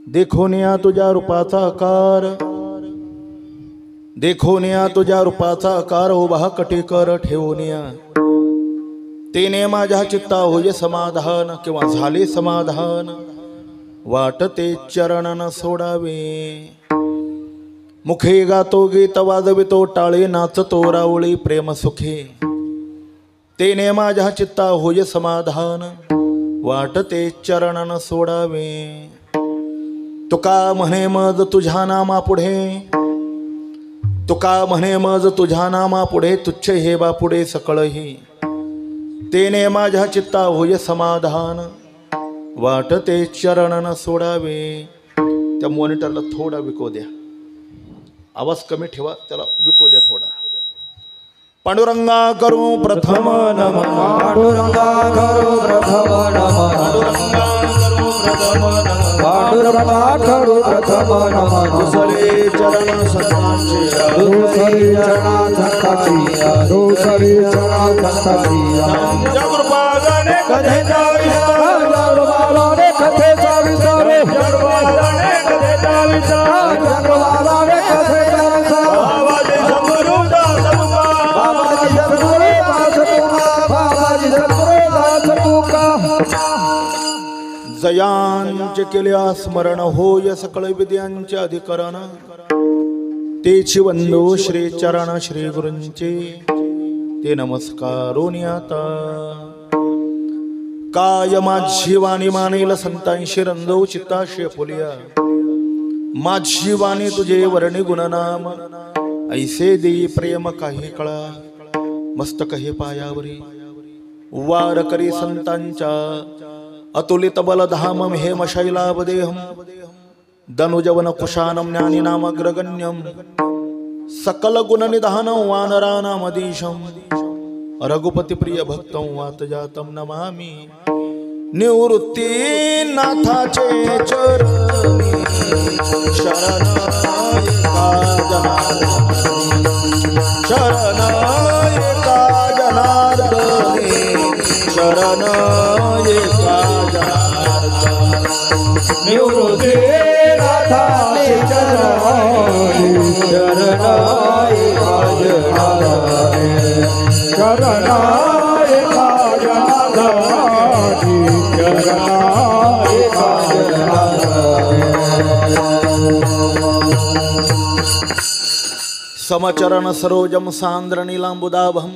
देखोनिया तुझ्या रूपाचा आकार, देखोनिया तुझ्या रूपाचा आकार उभा कटीकर ठेवूनिया, तेने माझ्या चित्ता होय समाधान किंवा झाले समाधान, वाटते चरणन सोडावे. मुखे गातो गीत वाजवितो टाळे नाचतो रावळी प्रेम सुखे, तेने माझ्या चित्ता होय समाधान, वाटते चरणन सोडावे. तुका म्हणे मज तुझ्या नामा पुढे, तुका म्हणे मज तुझ्या नामा पुढे, तुच्छ हे बा पुढे सकळही, तेने माझ्या चित्ता होय समाधान, वाटते चरणन सोडावे. त्या मॉनिटरला थोडा विको द्या, आवाज कमी ठेवा, त्याला विको द्या थोडा. पांडुरंगा करू प्रथम नमः, पांडुरंगा करू प्रथम नमः, पांडुरंगा करू प्रथम नमः, पांडुरंगा करू प्रथम नमः. दुसरे चरण सतांचे, दुसरी चरण संताचिया, दुसरी चरण संताचिया. जगृपादाने कथेचा विस्तार, जगृपादाने कथेचा विस्तार, जगृपादाने कथेचा विस्तार, जगृपादाने कथेचा विस्तार. बाबाजी सद्गुरु दास तुका, बाबाजी सद्गुरु दास तुका, बाबाजी सद्गुरु दास तुका. जयांचे केल्या स्मरण होय सकळ विद्यांचे अधिकरण, तेची वंदो श्री चरण श्री गुरूंचे, ते नमस्कारोनी आता. काय माझी वाणी मानेल संतांशी रंजो चित्ताशी फुलिया, माझी वाणी तुझे वर्णी गुणनाम, ऐसे देई प्रेम काही कळा, मस्तक हे पायावरी वार करी संतांच्या, अतुलित बलधाम हेम शैलावदेहम, दनुजवन कुशानम ज्ञानी नामग्रगण्यम, सकल गुण निधान वानरानामधीशम, रघुपति प्रिय भक्तं वातजातं नमामि. निवृत्ती नाथाचे चरणी शरणायका जनार्दनी, शरणायका जनार्दनी, शरणायका जनार्दनी. निवृत्ती नाथाचे चरणी शरणायका जनार्दनी, शरणायका जनार्दनी, शरणायका जनार्दनी. समचरण सरोजम सांद्र नीलांबुदाभम,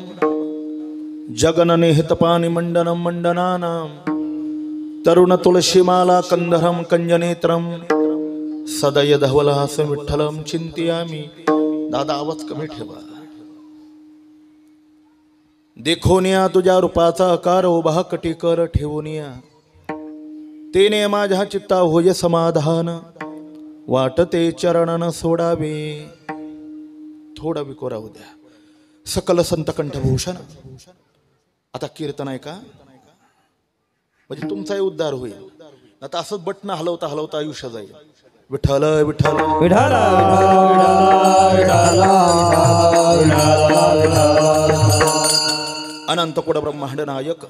जगननिहितपानि मंडनम मंडनानां, तरुण तुलसीमाला कंधरम कंजनेत्रम, सदय धवलहासं विठ्ठलम चिंतयामि. दादा आवाज कमी ठेवा. देखोनिया तुझ्या रूपाचा आकार उभा कटीकर ठेवूनिया, तेने माझ्या चित्ता होय समाधान, वाटते चरणन सोडावे. थोडा विको राहू द्या. सकल संत कंठभूषण. आता कीर्तन आहे का, म्हणजे तुमचाही उद्धार होईल. आता असंच बटन हलवता हलवता आयुष्य जाईल. विठ्ठल विठ्ठल विठ्ठल अनंत कुड ब्रह्मांड नायक,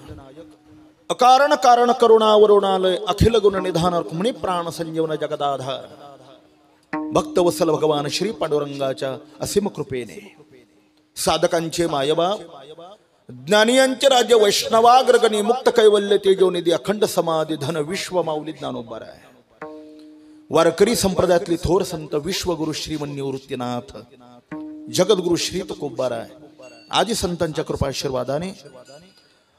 अकारण कारण करुणावरुणालय, अखिल गुण निधान रुक्मिणी प्राण संजीवन जगदाधार, भक्तवत्सल भगवान श्री पांडुरंगाच्या असीम कृपेने, साधकांचे मायबाप, ज्ञानियांचे राज्य, वैष्णवाग्रगणी, मुक्त कैवल्य तेजोनिधी, अखंड समाधी, धन विश्व माऊली ज्ञानोबार आहे. वारकरी संप्रदायातली थोर संत विश्वगुरु श्रीमन निवृत्तीनाथ जगद्गुरु श्री तुकोबार आहे. आदी संतांच्या कृपा आशीर्वादाने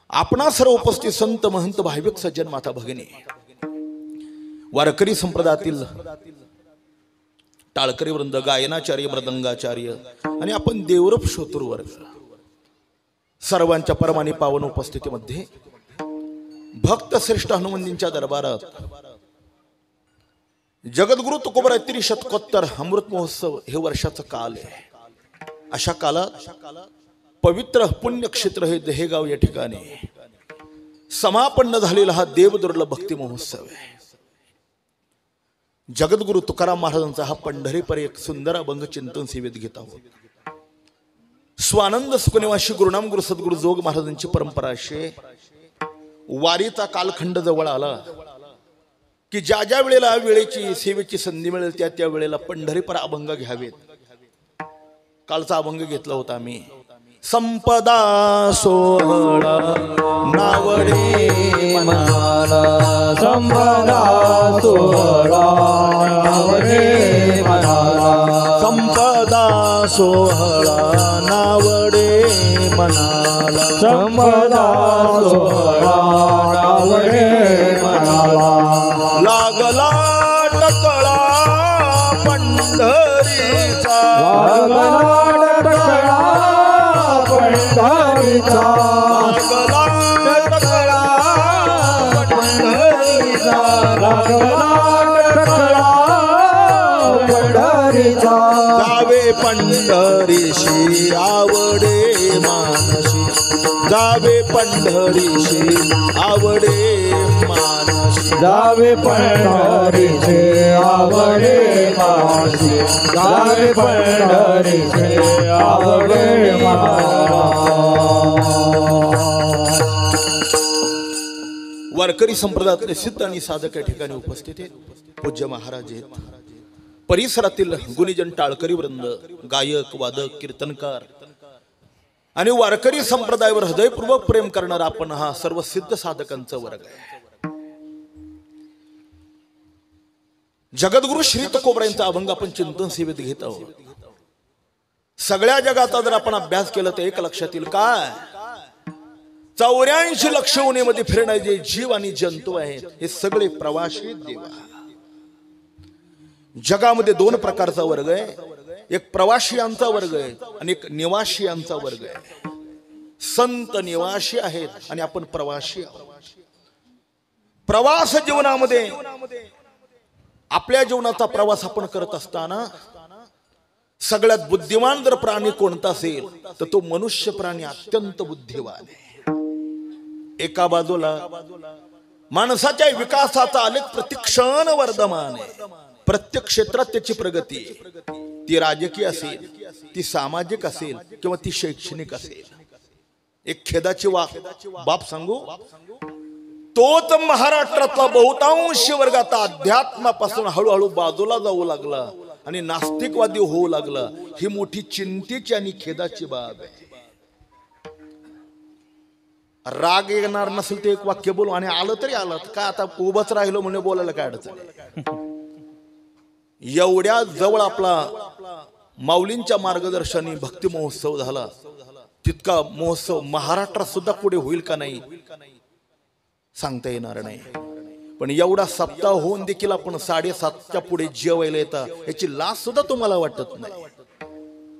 आपणा सर्व उपस्थित संत महंत भाविक सज्जन माता भगिनी, वारकरी संप्रदायातील टाळकरी वृंद, गायनाचार्य, मृदंगाचार्य आणि आपण देवरूप श्रोतृ वर्ग, सर्वांच्या परमानी पावन उपस्थितीमध्ये भक्त श्रेष्ठ हनुमंतींच्या दरबारात जगद्गुरु तुकोबार त्रिशतकोत्तर अमृत महोत्सव हे वर्षाचं काल आहे. अशा कालात पवित्र पुण्यक्षेत्र हे देहेगाव या ठिकाणी समापन्न झालेला हा देवदुर्लभ भक्ती महोत्सव आहे. जगद्गुरु तुकाराम महाराजांचा हा पंढरीपर एक सुंदर अभंग चिंतन सेवेत घेत आहोत. स्वानंद सुखनिवासी गुरुनाम गुरु सद्गुरु जोग महाराजांची परंपरा अशी, वारीचा कालखंड जवळ आला की ज्या ज्या वेळेला वेळेची सेवेची संधी मिळेल त्या त्या वेळेला पंढरीपर अभंग घ्यावेत. कालचा अभंग घेतला होता आम्ही. संपदा सोहळा नावडे मनाला संपदा सोहळा नावडे मनाला संपदा सोहळा नावडे मनाला संपदा सोहळा नावडे मनाला लागला टकळा पंढरीचा लागला टकळा पंढरीचा लागला टकळा पंढरीचा लागला टकळा पंढरीचा जावे पंढरीशी आवडे मानसी जावे पंढरीशी आवडे मानसी जावे पंढरीचे आवडे मानसी जावे पंढरीचे आवडे मानसी. वारकरी संप्रदायातले सिद्ध आणि साधक या ठिकाणी उपस्थित आहेत. पूज्य महाराज आहेत. परिसरातील गुणीजन टाळकरी वृंद, गायक वादक कीर्तनकार आणि वारकरी संप्रदायावर हृदयपूर्वक प्रेम करणारा आपण हा सर्व सिद्ध साधकांचा वर्ग आहे. जगद्गुरु श्री तुकोबरा यांचा अभंग आपण चिंतन सेवेत घेत आहोत. सगळ्या जगाचा जर आपण अभ्यास केला तर एक लक्षात येईल काय 84 लक्ष उन्हेमध्ये फिरणारे जे जीव आणि जंतू आहेत हे सगळे प्रवासी देव. जगामध्ये दोन प्रकारचा वर्ग आहे. एक प्रवासियांचा वर्ग आहे आणि एक निवासियांचा वर्ग आहे. संत निवासी आहेत आणि आपण प्रवासी आहोत. प्रवास जीवनामध्ये आपल्या जीवनाचा प्रवास आपण करत असताना सगळ्यात बुद्धिमान जर प्राणी कोणता असेल तर तो मनुष्य प्राणी अत्यंत बुद्धिवान आहे. एका बाजूला माणसाच्या विकासाचा आलेख प्रतिक्षण वर्धमान आहे. प्रत्येक क्षेत्रात त्याची प्रगती आहे. ती राजकीय असेल, ती सामाजिक असेल किंवा ती शैक्षणिक असेल. एक खेदाची बाब सांगू, तोच महाराष्ट्रातला बहुतांश वर्ग आता अध्यात्मापासून हळूहळू बाजूला जाऊ लागला आणि नास्तिकवादी होऊ लागला. ही मोठी चिंतेची आणि खेदाची बाब आहे. राग येणार नसेल ते एक वाक्य बोलू आणि आलं तरी आलं का आता उभंच राहिलो म्हणून बोलायला काय अडचण. एवढ्या जवळ आपला माऊलींच्या मार्गदर्शनाने भक्ती महोत्सव झाला. तितका महोत्सव महाराष्ट्रात सुद्धा पुढे होईल का नाही सांगता येणार नाही. पण एवढा सप्ताह होऊन देखील आपण 7:30च्या पुढे जेवायला येता याची लाज सुद्धा तुम्हाला वाटत नाही.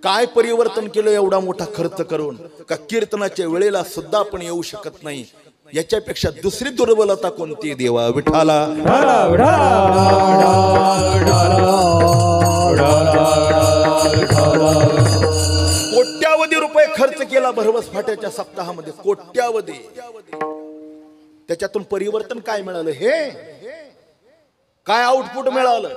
काय परिवर्तन केलं एवढा मोठा खर्च करून का कीर्तनाच्या वेळेला सुद्धा आपण येऊ शकत नाही. याच्यापेक्षा दुसरी दुर्बलता कोणती देवा विठाला. कोट्यावधी रुपये खर्च केला भरवस फाट्याच्या सप्ताहामध्ये, कोट्यावधी. त्याच्यातून परिवर्तन काय मिळालं, हे काय आउटपुट मिळालं.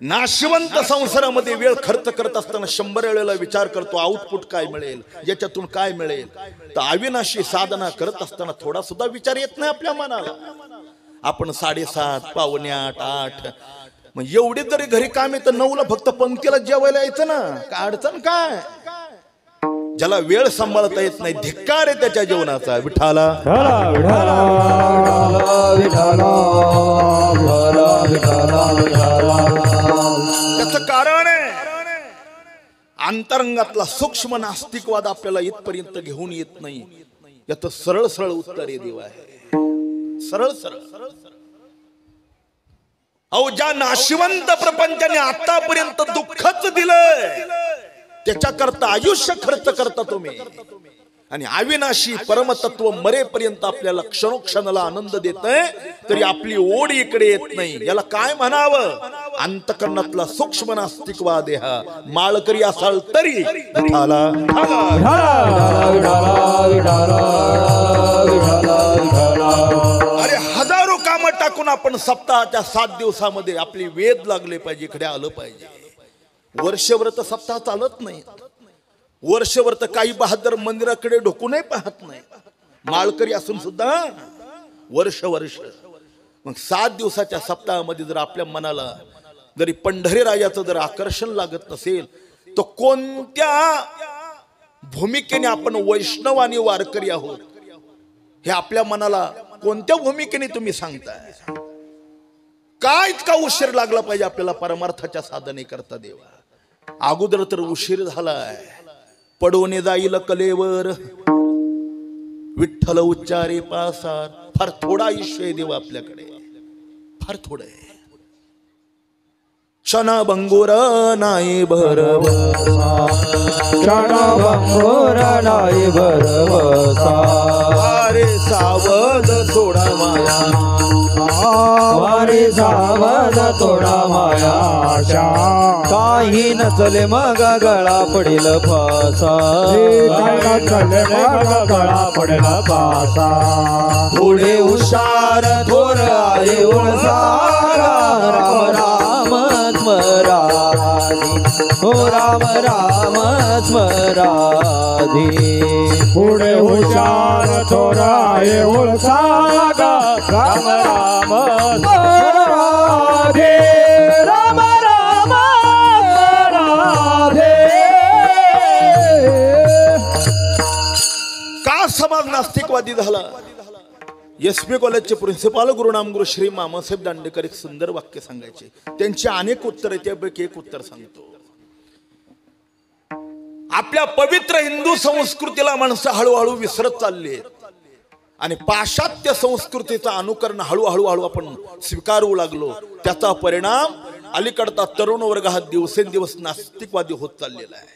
नाशिवंत संसारामध्ये वेळ खर्च करत असताना 100 वेळेला विचार करतो आउटपुट काय मिळेल, याच्यातून काय मिळेल. तर अविनाशी साधना करत असताना थोडा सुद्धा विचार येत नाही आपल्या मनाला. आपण 7:30, 7:45, 8 मग एवढे जरी घरी काम येतं 9ला फक्त पंक्तीला जेवायला यायचं ना. काय अडचण काय. ज्याला वेळ सांभाळता येत नाही धिक्कार आहे त्याच्या जीवनाचा. विठाला त्याचं कारण आहे अंतरंगातला सूक्ष्म नास्तिकवाद आपल्याला इथपर्यंत घेऊन येत नाही. याचं सरळ सरळ उत्तर हे देव आहे. सरळ सरळ. अहो ज्या नाशिवंत प्रपंचाने आतापर्यंत दुःखच दिलंय त्याच्याकरता आयुष्य खर्च करता तुम्ही. आणि अविनाशी परमतत्व मरेपर्यंत आपल्याला क्षणोक्षणाला आनंद देतय तरी आपली ओढ इकडे येत नाही. याला काय म्हणावं. अंतकरणातला सूक्ष्म नास्तिकवाद हा. माळकरी असाल तरी अरे हजारो कामं टाकून आपण सप्ताहाच्या 7 दिवसामध्ये आपली वेध लागले पाहिजे, इकडे आलं पाहिजे. वर्षभर तर सप्ताह चालत नाही. वर्षभर तर काही बहादर मंदिराकडे ढोकूनही पाहत नाही. माळकरी असून सुद्धा वर्ष मग 7 दिवसाच्या सप्ताहामध्ये जर आपल्या मनाला जरी पंढरी राजाचं जर आकर्षण लागत नसेल तर कोणत्या भूमिकेने आपण वैष्णव आणि वारकरी आहोत हे आपल्या मनाला कोणत्या भूमिकेने तुम्ही सांगताय? काय इतका उशीर लागला पाहिजे आपल्याला परमार्थाच्या साधने करता देवा? अगोदर तर उशीर झालाय. पडवणे जाईल कलेवर विठ्ठल उच्चारे पासार. फार थोडा आयुष्य आहे देवा आपल्याकडे, फार थोडं आहे. क्षणभंगुर नाही भरवसा, क्षणभंगुर नाही भरवसा. अरे सावध सोडा माया, वारे सावध थोडा मायाच्या. काही नचले मग गळा पडेल फासा, नचले मग गळा पडेल फासा. पुढे हुशार थोर आहे उळसारा. राम राम स्मराधी, हो राम राम स्मराधी. पुढे हुशार थोर आहे उळसारा. राम राम स्मराधी, राम राम स्मराधी. का समाज नास्तिकवादी झाला? एसपी कॉलेजचे प्रिन्सिपाल गुरुनामगुरु श्री मामासाहेब दांडेकर एक सुंदर वाक्य सांगायचे. त्यांची अनेक उत्तर त्यापैकी एक उत्तर सांगतो. आपल्या पवित्र हिंदू संस्कृतीला माणसं हळूहळू विसरत चालली आणि पाश्चात्य संस्कृतीचं अनुकरण हळूहळू आपण स्वीकारू लागलो. त्याचा परिणाम अलीकडचा तरुण वर्ग हा दिवसेंदिवस नास्तिकवादी होत चाललेला आहे.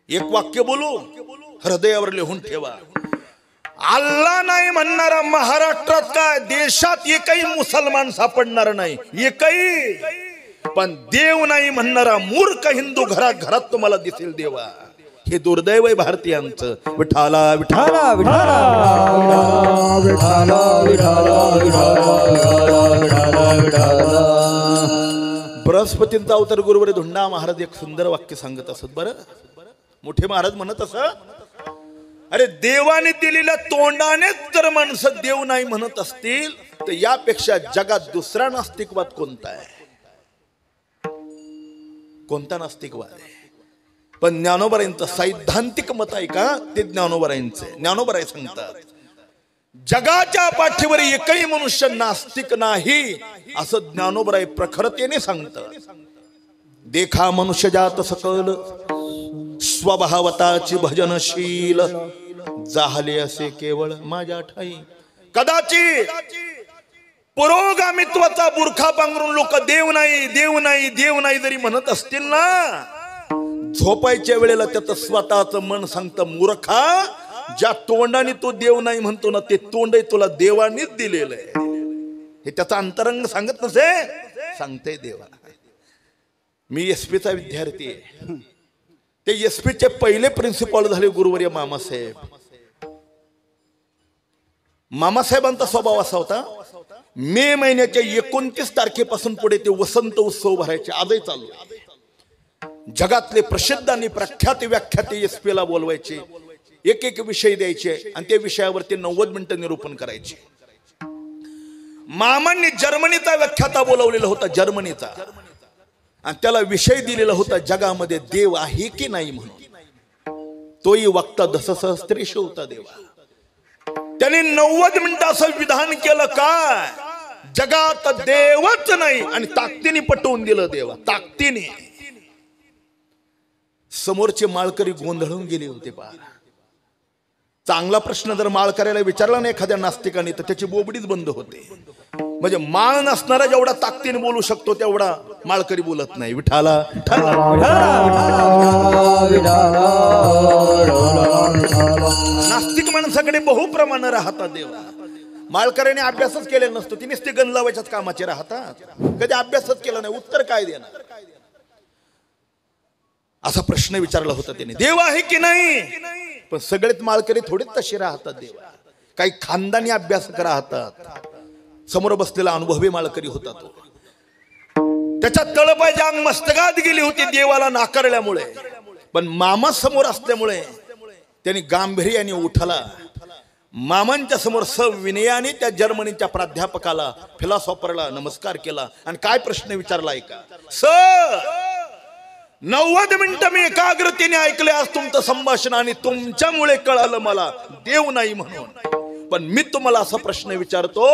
एक वाक्य बोलू, हृदयावर लिहून ठेवा. अल्लाह नाही म्हणणारा महाराष्ट्रात काय देशात एकही मुसलमान सापडणार नाही, एकही. पण देव नाही म्हणणारा मूर्ख हिंदू घरात घरात तुम्हाला दिसेल देवा. हे दुर्दैव आहे भारतीयांचं. विठाला विठाला विठाला विठाला विठाला विठाला. बृहस्पतींचा अवतार गुरुवारी धुंडा महाराज एक सुंदर वाक्य सांगत असत. बरं, मोठे महाराज म्हणत असत, अरे देवाने दिलेल्या तोंडानेच जर माणसं देव नाही म्हणत असतील तर यापेक्षा जगात दुसरा नास्तिकवाद कोणता आहे? कोणता नास्तिकवाद आहे? पण ज्ञानोबरायांचं सैद्धांतिक मत आहे का? ते ज्ञानोबरायांचे. ज्ञानोबराय सांगतात जगाच्या पाठीवर एकही मनुष्य नास्तिक नाही असं ज्ञानोबराय प्रखरतेने सांगतात. देखा मनुष्य जात सकल स्वभावताची भजनशील जाहले असे केवळ माझ्या ठाई. कदाचित पुरोगामित्वाचा बुरखा पांघरून लोक देव नाही देव नाही देव नाही जरी म्हणत असतील ना, झोपायच्या वेळेला त्याचं स्वतःच मन सांगतं, मूर्खा, ज्या तोंडाने तो देव नाही म्हणतो ना ते तोंड तुला देवानीच दिलेलं आहे. हे त्याचा अंतरंग सांगत नसे, सांगते देवा. मी एसपीचा विद्यार्थी आहे. ते एसपीचे पहिले प्रिन्सिपल झाले गुरुवर्य मामासाहेब. मामासाहेबांचा स्वभाव असा होता, मे महिन्याच्या 29 तारखेपासून पुढे ते वसंत उत्सव भरायचे. आजही चालू. जगातले प्रसिद्ध आणि प्रख्यात व्याख्याते एसपीला बोलवायचे, एक एक विषय द्यायचे आणि त्या विषयावर ते 90 मिनिटं निरूपण करायचे. मामांनी जर्मनीचा व्याख्याता बोलवलेला होता, जर्मनीचा, आणि त्याला विषय दिलेला होता जगामध्ये देव आहे की नाही म्हणून. तोही वक्ता दशसहस्त्रेश होता देवा. त्याने 90 मिनिटं असं विधान केलं काय जगात देवच नाही आणि ताकदीने पटवून दिलं देवा, ताकदीने. समोरचे माळकरी गोंधळून गेले होते. पार चांगला प्रश्न जर माळकऱ्याला विचारला नाही एखाद्या नास्तिकाने तर त्याची बोबडीच बंद होते. म्हणजे माळ नसणारा जेवढा ताकदीने बोलू शकतो तेवढा माळकरी बोलत नाही. विठाला नास्तिक माणसाकडे बहुप्रमाण राहतात देवा. माळकऱ्याने अभ्यासच केलेला नसतो, ती नुसती गण लावायच्याच कामाचे राहतात, कधी अभ्यासच केला नाही. उत्तर काय देणार? असा प्रश्न विचारला होता त्याने, देव आहे की नाही. पण सगळेच माळकरी थोडेच तसे राहतात देवा. काही खानदानी अभ्यासक राहतात. समोर बसलेला अनुभवी माळकरी होता तो. त्याच्या तळपायच्या अंग मस्तकात गेली होती देवाला नाकारल्यामुळे. पण मामा समोर असल्यामुळे त्यांनी गांभीर्याने उठला. मामांच्या समोर सविनयाने त्या जर्मनीच्या प्राध्यापकाला फिलॉसॉफरला नमस्कार केला आणि काय प्रश्न विचारला ऐका. सर 90 मिनिटं मी एकाग्रतेने ऐकले आज तुमचं संभाषण आणि तुमच्यामुळे कळालं मला देव नाही म्हणून. पण मी तुम्हाला असा प्रश्न विचारतो,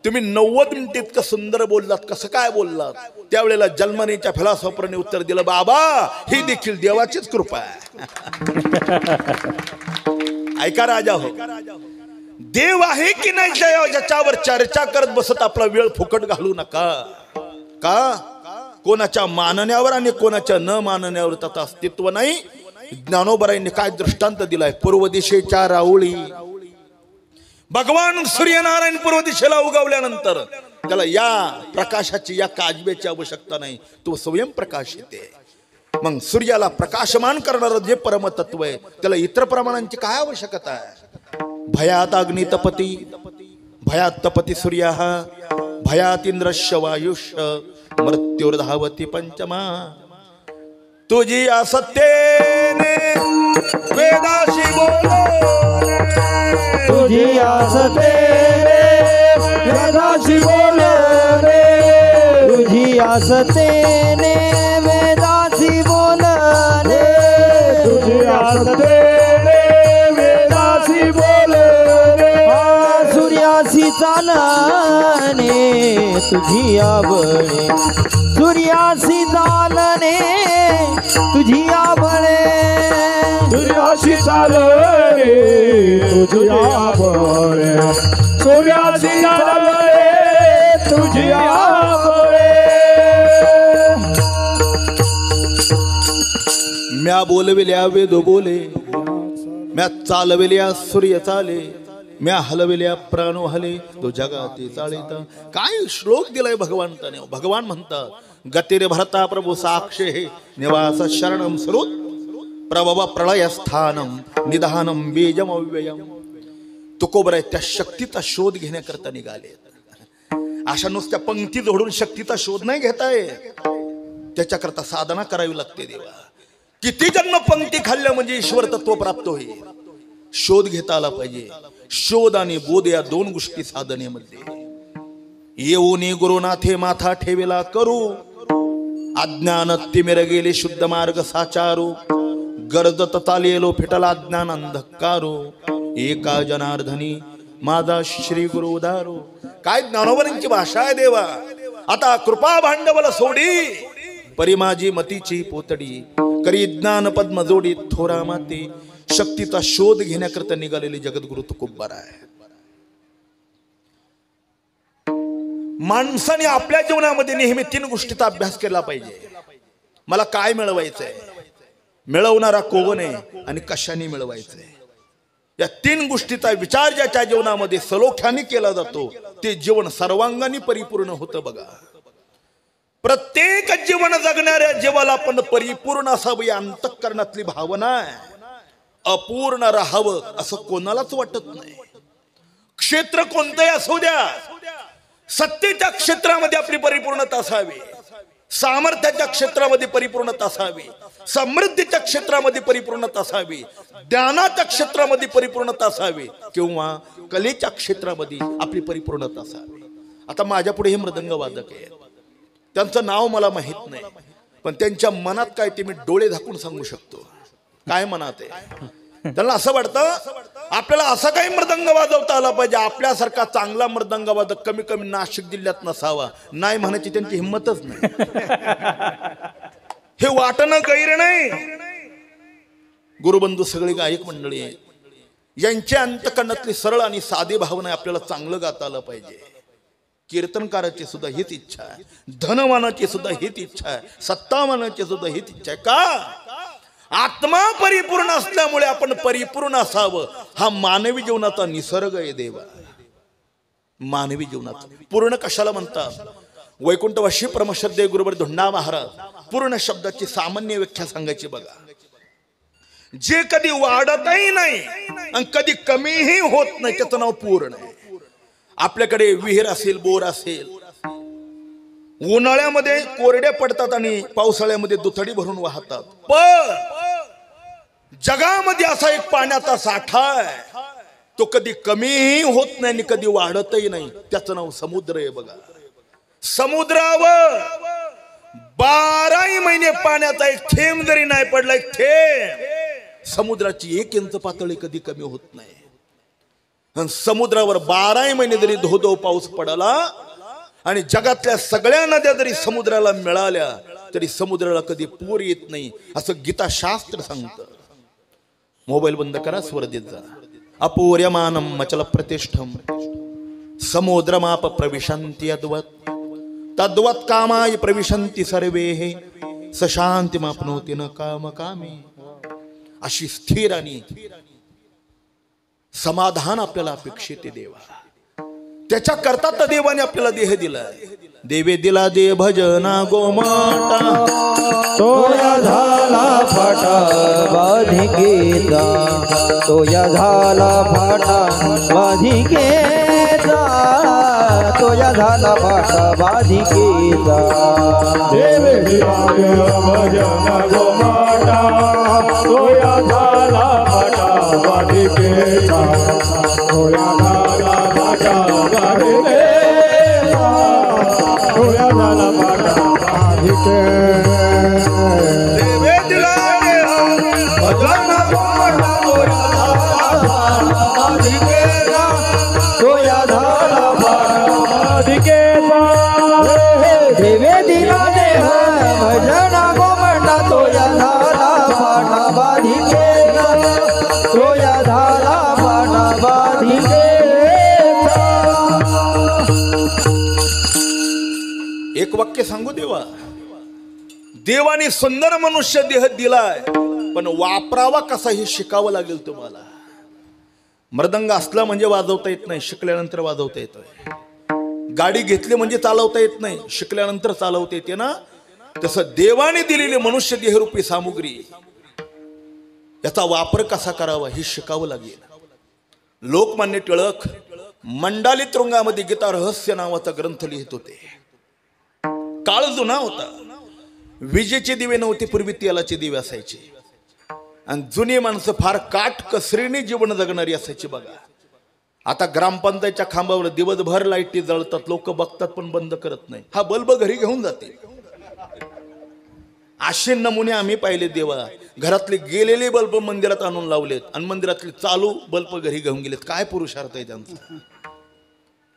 तुम्ही 90 मिनिट इतकं सुंदर बोललात, कसं काय बोललात? त्यावेळेला जर्मनीच्या फिलॉसॉफरने उत्तर दिलं, बाबा ही देखील देवाचीच कृपा आहे. ऐका राजा हो, देव आहे की नाही ज्याच्यावर चर्चा करत बसत आपला वेळ फुकट घालू नका. का? कोणाच्या मानण्यावर आणि कोणाच्या न मानण्यावर त्याचं अस्तित्व नाही. ज्ञानोबरायांनी काय दृष्टांत दिलाय, पूर्व दिशेच्या राऊळी भगवान सूर्यनारायण पूर्व दिशेला उगवल्यानंतर त्याला या प्रकाशाची या काजब्याची आवश्यकता नाही, तो स्वयंप्रकाशित आहे. मग सूर्याला प्रकाशमान करणारं जे परमतत्व आहे त्याला इतर प्रमाणांची काय आवश्यकता आहे? भयात अग्नी तपती, भयात तपती सूर्य, भयात इंद्रश्य वायुष्य, मृत्युर्धावती पंचमा. तुझी असत्येने वेदाशी बोले, तुझी असतेने वेदाशी बोलणे, तुझी असतेने वेदाशी बोलणे, तुझी असतेने वेदाशी बोलणे. सूर्याशी चालणे तुझी आवडे, सूर्याशी चालणे तुझी आवडे, सूर्याशी चालणे तुझी आवडे, सूर्याशी चालणे तुझी आवडे. म्या बोलविल्या वेद बोले, म्या चालविल्या सूर्य चाले, म्या हलविल्या प्राण हले, तो जगाती चालित. काय श्लोक दिलाय भगवंताने. भगवान म्हणतात गतिरे भरता प्रभू साक्षे हे निवास शरणम सरुत प्रभव प्रलय स्थानम निधानम बीजम अव्ययम. तुकोबर त्या शक्तीचा शोध घेण्याकरता निघाले. अशा नुसत्या पंक्ती जोडून शक्तीचा शोध नाही घेताय, त्याच्याकरता साधना करावी लागते. देवा किती जन्म पंक्ती खाल्ल्या म्हणजे ईश्वर तत्व प्राप्त होईल. शोध घेता आला पाहिजे. शोध आणि बोध या दोन गोष्टी साधनेमध्ये. येऊनी गुरुनाथे माथा ठेवेला करू, अज्ञान तिमिर गेले शुद्ध मार्ग साचारू, गरजत चालेलो फिटला अज्ञान अंधकारू, एका जनार्दनी माझा श्री गुरु उदारू. काय ज्ञानोबरांची भाषा आहे देवा. आता कृपा भांडवल सोडी, परी माझी मतीची पोतडी, करी ज्ञान पद्म जोडी थोरा माते. शक्तीचा शोध घेण्याकरता निघालेले जगद्गुरु तुकोबरा आहे. माणसाने आपल्या जीवनामध्ये नेहमी 3 गोष्टीचा अभ्यास केला पाहिजे. मला काय मिळवायचंय, मिळवणारा कोण आहे आणि कशाने मिळवायचंय. या 3 गोष्टीचा विचार ज्याच्या जीवनामध्ये सलोख्याने केला जातो ते जीवन सर्वांगाने परिपूर्ण होतं. बघा, प्रत्येक जीवन जगणाऱ्या जीवाला पण परिपूर्ण असावी अंतःकरणातली भावना आहे. अपूर्ण राहावं असं कोणालाच वाटत नाही. क्षेत्र कोणतंही असू द्या, सत्तेच्या क्षेत्रामध्ये आपली परिपूर्णता असावी, सामर्थ्याच्या क्षेत्रामध्ये परिपूर्णता असावी, समृद्धीच्या क्षेत्रामध्ये परिपूर्णता असावी, ज्ञानाच्या क्षेत्रामध्ये परिपूर्णता असावी, किंवा कलेच्या क्षेत्रामध्ये आपली परिपूर्णता असावी. आता माझ्या पुढे हे मृदंग वादक आहे, त्यांचं नाव मला माहित नाही, पण त्यांच्या मनात काय ते मी डोळे झाकून सांगू शकतो. काय मनात आहे त्यांना असं वाटतं आपल्याला असं काही मृदंग वाजवता आला पाहिजे, आपल्यासारखा चांगला मृदंग वादक कमी कमी नाशिक जिल्ह्यात नसावा. नाही म्हणायची त्यांची हिंमतच नाही. हे वाटणं गैर नाही. गुरुबंधू सगळी गायक मंडळी आहेत, यांच्या अंतकरणातली सरळ आणि साधी भावना आपल्याला चांगलं गाता आलं पाहिजे. कीर्तनकाराची सुद्धा हीच इच्छा आहे, धनवानाची सुद्धा हीच इच्छा आहे, सत्तावानाची सुद्धा हीच इच्छा आहे. का? आत्मा परिपूर्ण असल्यामुळे आपण परिपूर्ण असावं. हा मानवी जीवनाचा निसर्ग आहे देवा. मानवी जीवनात पूर्ण कशाला म्हणतात? वैकुंठवासी परमश्रद्धेय गुरुवर धोंडा महाराज पूर्ण शब्दाची सामान्य व्याख्या सांगायची. बघा, जे कधी वाढतही नाही आणि कधी कमीही होत नाही त्याचं नाव पूर्ण आहे. आपल्याकडे विहीर असेल, बोर असेल, उन्हाळ्यामध्ये कोरडे पडतात आणि पावसाळ्यामध्ये दुथडी भरून वाहतात. पण जगामध्ये असा एक पाण्याचा साठा आहे तो कधी कमीही होत नाही आणि कधी वाढतही नाही. त्याचं नाव समुद्र आहे. बघा, समुद्रावर 12 महिने पाण्याचा एक थेंब जरी नाही पडला, एक थेंब, समुद्राची 1 इंच पातळी कधी कमी होत नाही. आणि समुद्रावर 12 महिने जरी धो पाऊस पडला आणि जगातल्या सगळ्या नद्या जरी समुद्राला मिळाल्या तरी समुद्राला कधी पूर येत नाही, असं गीताशास्त्र सांगतं. मोबाईल बंद करा, स्वर देत जा. अपूर्यमानम अचल प्रतिष्ठम समुद्रमाप प्रविशन्ति यद्वत् तद्वत् कामाय प्रविशन्ति सर्वे सशांतिमाप्नोति न काम कामे. अशी स्थिर आणि समाधान आपल्याला अपेक्षित आहे देवा. त्याच्या करता तर देवाने आपल्याला देह दिलाय. देवे दिला दे भजना गोमाता, तोया झाला फाटा बाधिकेचा, तोया झाला फाटा बाधिकेचा, तोया झाला फाटा बाधिकेचा. देवे दिला दे भजना गोमाता, तोया झाला फाटा बाधिकेचा, तोया झाला फाटा बाधिकेचा, तोया झाला फाटा बाधिकेचा. देवे दिला दे भजना गोमाता, तोया झाला फाटा बाधिकेचा. देवे दिला देह भजना गोमंडा, तोया झाला फाटा बाधिकेचा, तोया झाला फाटा बाधिकेचा. एक वाक्य सांगू देवा. देवाने सुंदर मनुष्य देह दिलाय, पण वापरावा कसा हे शिकावं लागेल तुम्हाला. मृदंग असला म्हणजे वाजवता येत नाही, शिकल्यानंतर वाजवता येतोय. गाडी घेतली म्हणजे चालवता येत नाही, शिकल्यानंतर चालवता येते ना. तसं देवाने दिलेली मनुष्य देहरूपी सामुग्री, याचा वापर कसा करावा हे शिकावं लागेल. लोकमान्य टिळक मंडाली तुरुंगामध्ये गीता रहस्य नावाचा ग्रंथ लिहित होते. काळ जुना होता, विजेचे दिवे नव्हते, पूर्वी तेलाचे दिवे असायचे. आणि जुनी माणसं फार काटकसरीने जीवन जगणारी असायची. बघा, आता ग्रामपंचायतच्या खांबावर दिवसभर लाईटी जळतात, लोक बघतात पण बंद करत नाही. हा बल्ब घरी घेऊन जाते. असे नमुने आम्ही पाहिले देवा. घरातले गेलेले बल्ब मंदिरात आणून लावलेत आणि मंदिरातले चालू बल्ब घरी घेऊन गेलेत. काय पुरुषार्थ आहे त्यांचा.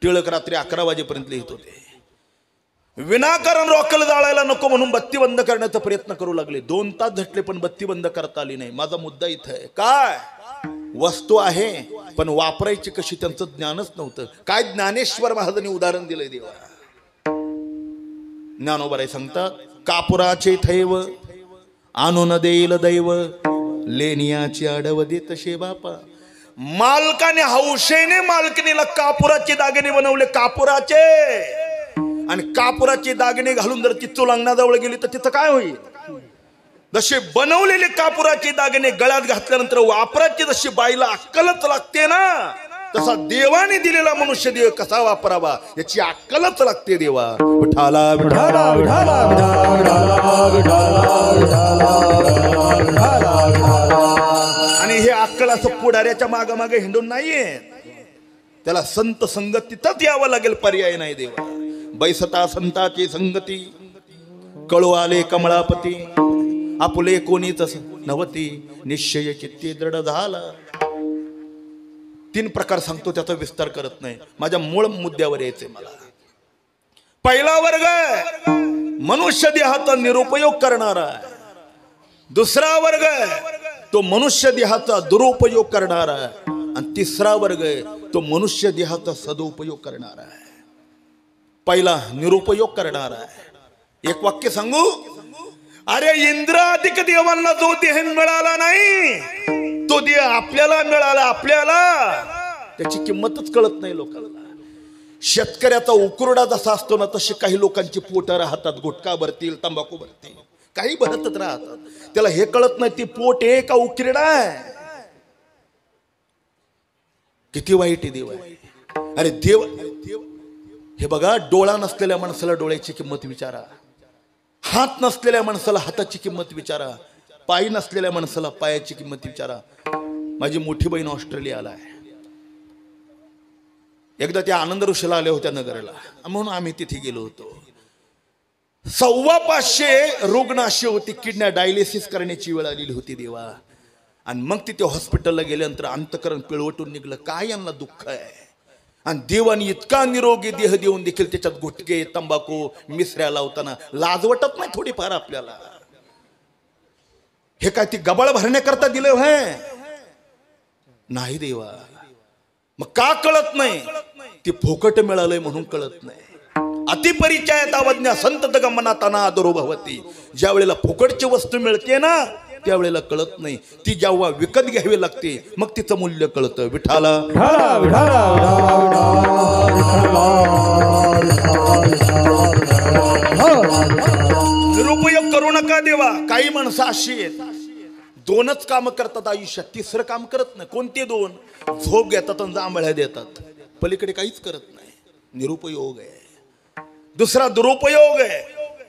टिळक रात्री 11 वाजेपर्यंत लिहित होते. विनाकारण रॉकेल जाळायला नको म्हणून बत्ती बंद करण्याचा प्रयत्न करू लागले. 2 तास झटले पण बत्ती बंद करता आली नाही. माझा मुद्दा इथं आहे, काय वस्तू आहे पण वापरायची कशी त्यांचं ज्ञानच नव्हतं. काय ज्ञानेश्वर महाराजांनी उदाहरण दिलंय देवा. ज्ञानोबाराय सांगतात, कापुराचे थैव आणून देईल दैव, लेनियाची आडव देत शे बापा. मालकाने हौशेने मालकिनीला कापुराचे दागिने बनवले, कापुराचे. आणि कापुराचे दागिने घालून जर ती चुलांगणाजवळ गेली तर तिथं काय होईल. जसे बनवलेले कापुराचे दागिने गळ्यात घातल्यानंतर वापराची जशी बाईला अक्कलच लागते ना, तसा देवाने दिलेला मनुष्य देह कसा वापरावा याची अक्कलच लागते देवा. विठाला विठाला विठाला आणि हे अक्कल असं पुढाऱ्याच्या मागे हिंडून नाहीये. त्याला संत संगतीतच यावं लागेल, पर्याय नाही देवा. बैसता संताची संगती, कळू आले कमळापती, आपुले कोणीच नवती, निश्चय चित्ती दृढ झाला. 3 प्रकार सांगतो, त्याचा विस्तार करत नाही. माझ्या मूळ मुद्द्यावर यायचंय मला. पहिला वर्ग मनुष्य देहाचा निरुपयोग करणारा. दुसरा वर्ग तो मनुष्य देहाचा दुरुपयोग करणारा. आणि तिसरा वर्ग तो मनुष्य देहाचा सदुपयोग करणारा आहे. पहिला निरुपयोग करणारा आहे. एक वाक्य सांगू. अरे इंद्राधिक देवांना जो देह मिळाला नाही, तो देह आपल्याला मिळाला. आपल्याला त्याची किंमतच कळत नाही लोकांना. शेतकऱ्याचा उकुरडा जसा असतो ना, तशी काही लोकांची पोट राहतात. गुटखा भरतील, तंबाखू भरतील, काही भरतच राहतात. त्याला हे कळत नाही ती पोट आहे का उकिरडा आहे. किती वाईट आहे देव आहे. अरे देव हे बघा, डोळा नसलेल्या माणसाला डोळ्याची किंमत विचारा, हात नसलेल्या माणसाला हाताची किंमत विचारा, पाय नसलेल्या माणसाला पायाची किंमत विचारा. माझी मोठी बहीण ऑस्ट्रेलियाला आहे. एकदा त्या आनंद ऋषीला आले होत्या नगरला, म्हणून आम्ही तिथे गेलो होतो. 525 रुग्ण अशी होती, किडन्या डायलिसिस करण्याची वेळ आलेली होती देवा. आणि मग तिथे हॉस्पिटलला गेल्यानंतर अंतकरण पिळवटून निघलं, काय यांना दुःख आहे. आणि देवाने इतका निरोगी देह देऊन देखील त्याच्यात गुटके तंबाखू मिसऱ्या लावताना लाज वाटत नाही थोडीफार आपल्याला. हे काय ती गबाळ भरण्याकरता दिले व्हय? नाही देवा. मग का कळत नाही? ती फुकट मिळालंय म्हणून कळत नाही. अतिपरिचयात अवज्ञा संतत गमनाताना आदरो भवती. ज्या वेळेला फुकटची वस्तू मिळते ना त्यावेळेला कळत नाही. ती जेव्हा विकत घ्यावी लागते मग तिचं मूल्य कळतं. विठाला निरुपयोग करू नका देवा. काही माणसं अशी आहेत, 2च काम करतात आयुष्यात, 3रं काम करत नाही. कोणते 2? झोप घेतात आणि जांभळ्या देतात, पलीकडे काहीच करत नाही. निरुपयोग आहे. दुसरा दुरुपयोग आहे.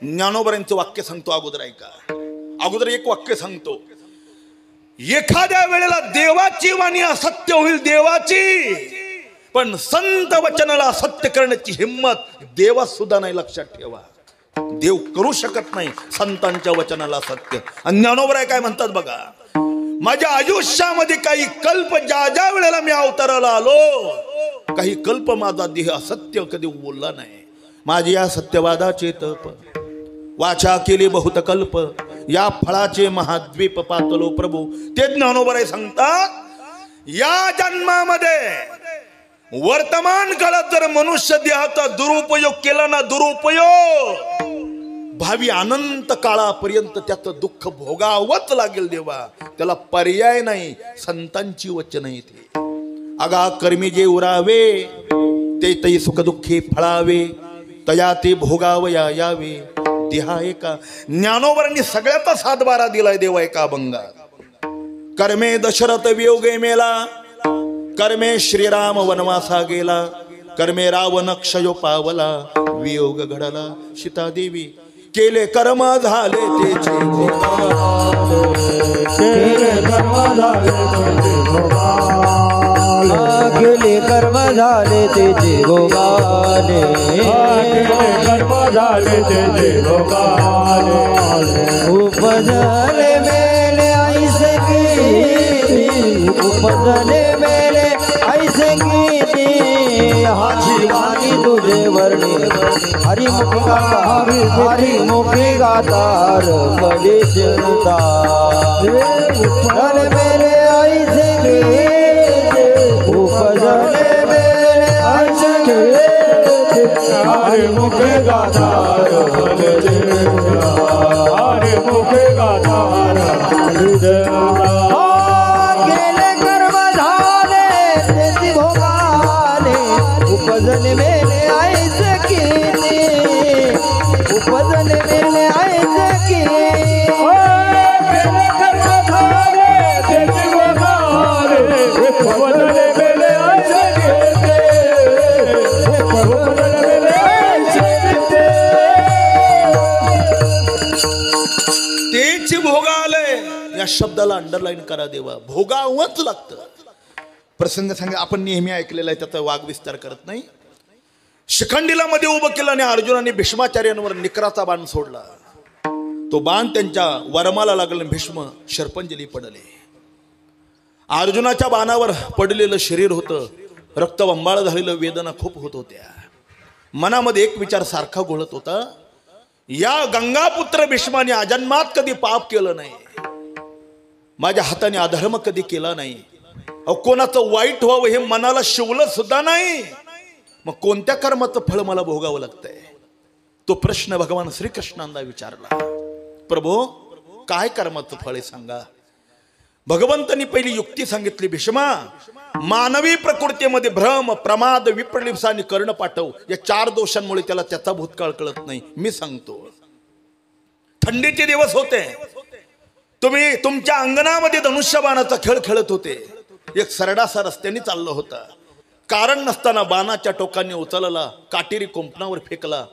ज्ञानोबरांचं वाक्य सांगतो, अगोदर ऐका. अगोदर एक वाक्य सांगतो. एखाद्या वेळेला देवाची वाणी असत्य होईल, देवाची, पण संत वचनाला असत्य करण्याची हिम्मत देवा सुद्धा नाही. लक्षात ठेवा, देव करू शकत नाही संतांच्या वचनाला असत्य. आणि ज्ञानोबराय काय म्हणतात बघा, माझ्या आयुष्यामध्ये काही कल्प ज्या वेळेला मी अवताराला आलो, काही कल्प माझा देह असत्य कधी बोलला नाही. माझी या सत्यवादाचे तप, वाचा केली बहुत कल्प, या फळाचे महाद्वीप पातलो प्रभू. ते ज्ञानोबराय सांगतात, या जन्मामध्ये वर्तमान काळात जर मनुष्य देहाचा दुरुपयोग केला ना, दुरुपयोग, भावी अनंत काळापर्यंत त्याचं दुःख भोगावंच लागेल देवा. त्याला पर्याय नाही. संतांची वचन येते. अगा कर्मी जे उरावे, ते तै सुख दुःखी फळावे, तया ते भोगावया यावे. देहा एका. ज्ञानोबरांनी सगळ्याचा 7-12 दिलाय देवा एका अभंगात. कर्मे दशरथ वियोगे मेला, कर्मे श्रीराम वनवासा गेला, कर्मे रावण क्षयो पावला, वियोग घडला सीतादेवी. केले कर्म झाले तेचे केले कर्म झाले तेचे भोगाले, केले कर्म झाले तेचे भोगाले, केले कर्म झाले तेचे भोगाले. उपजले मेले ऐसे की, उपजले मेले ऐसे की, हाची वाणी तुझे वर्णे, हरिमुखी गाता, हरिमुखी गातार बडे चिंता. उपजले मेले ऐसे की, उपजले मेले ऐसे की, हरिमुखे गातार बडे चिंता, हरिमुखे गातार बडे चिंता. केले कर्म झाले तेची भोगाले, उपजले मेले ऐसे किती, उपजले मेले ऐसे की. केले कर्म झाले तेचे भोगाले, उपजले मेले ऐसे कीते, उपजले मेले ऐसे कीते. तेच भोगाले या शब्दाला अंडरलाईन करा देवा. भोगावंच लागतं. प्रसंग सांगा, आपण नेहमी ऐकलेला आहे, त्याचा वागविस्तार करत नाही. शिखंडीला मध्ये उभं केलं आणि अर्जुनाने भीष्माचार्यांवर निकराचा बाण सोडला. तो बाण त्यांच्या वर्माला लागला. भीष्म शर्पंजली पडले. अर्जुनाच्या बाणावर पडलेलं शरीर होतं, रक्तबंबाळ झालेलं, वेदना खूप होत होत्या. मनामध्ये एक विचार सारखा घोळत होता, या गंगापुत्र भीष्माने अजन्मात कधी पाप केलं नाही, माझ्या हाताने अधर्म कधी केला नाही, कोणाचं वाईट व्हावं हे मनाला शिवलं सुद्धा नाही, मग कोणत्या कर्माचं फळ मला भोगावं लागतंय. तो प्रश्न भगवान श्रीकृष्णांना विचारला. प्रभो, काय कर्माचं फळ आहे सांगा. भगवंतांनी पहिली युक्ती सांगितली, भीष्मा, मानवी प्रकृतीमध्ये भ्रम, प्रमाद, विप्रलिप्स आणि कर्ण पाठव या 4 दोषांमुळे त्याला त्याचा भूतकाळ कळत नाही. मी सांगतो, थंडीचे दिवस होते, तुम्ही तुमच्या अंगणामध्ये धनुष्यबाणाचा खेळ खेळत होते. एक सरडासा रस्त्याने चालला होता, कारण नसताना बाणाच्या टोकाने उचलला, काटेरी कुंपणावर फेकला.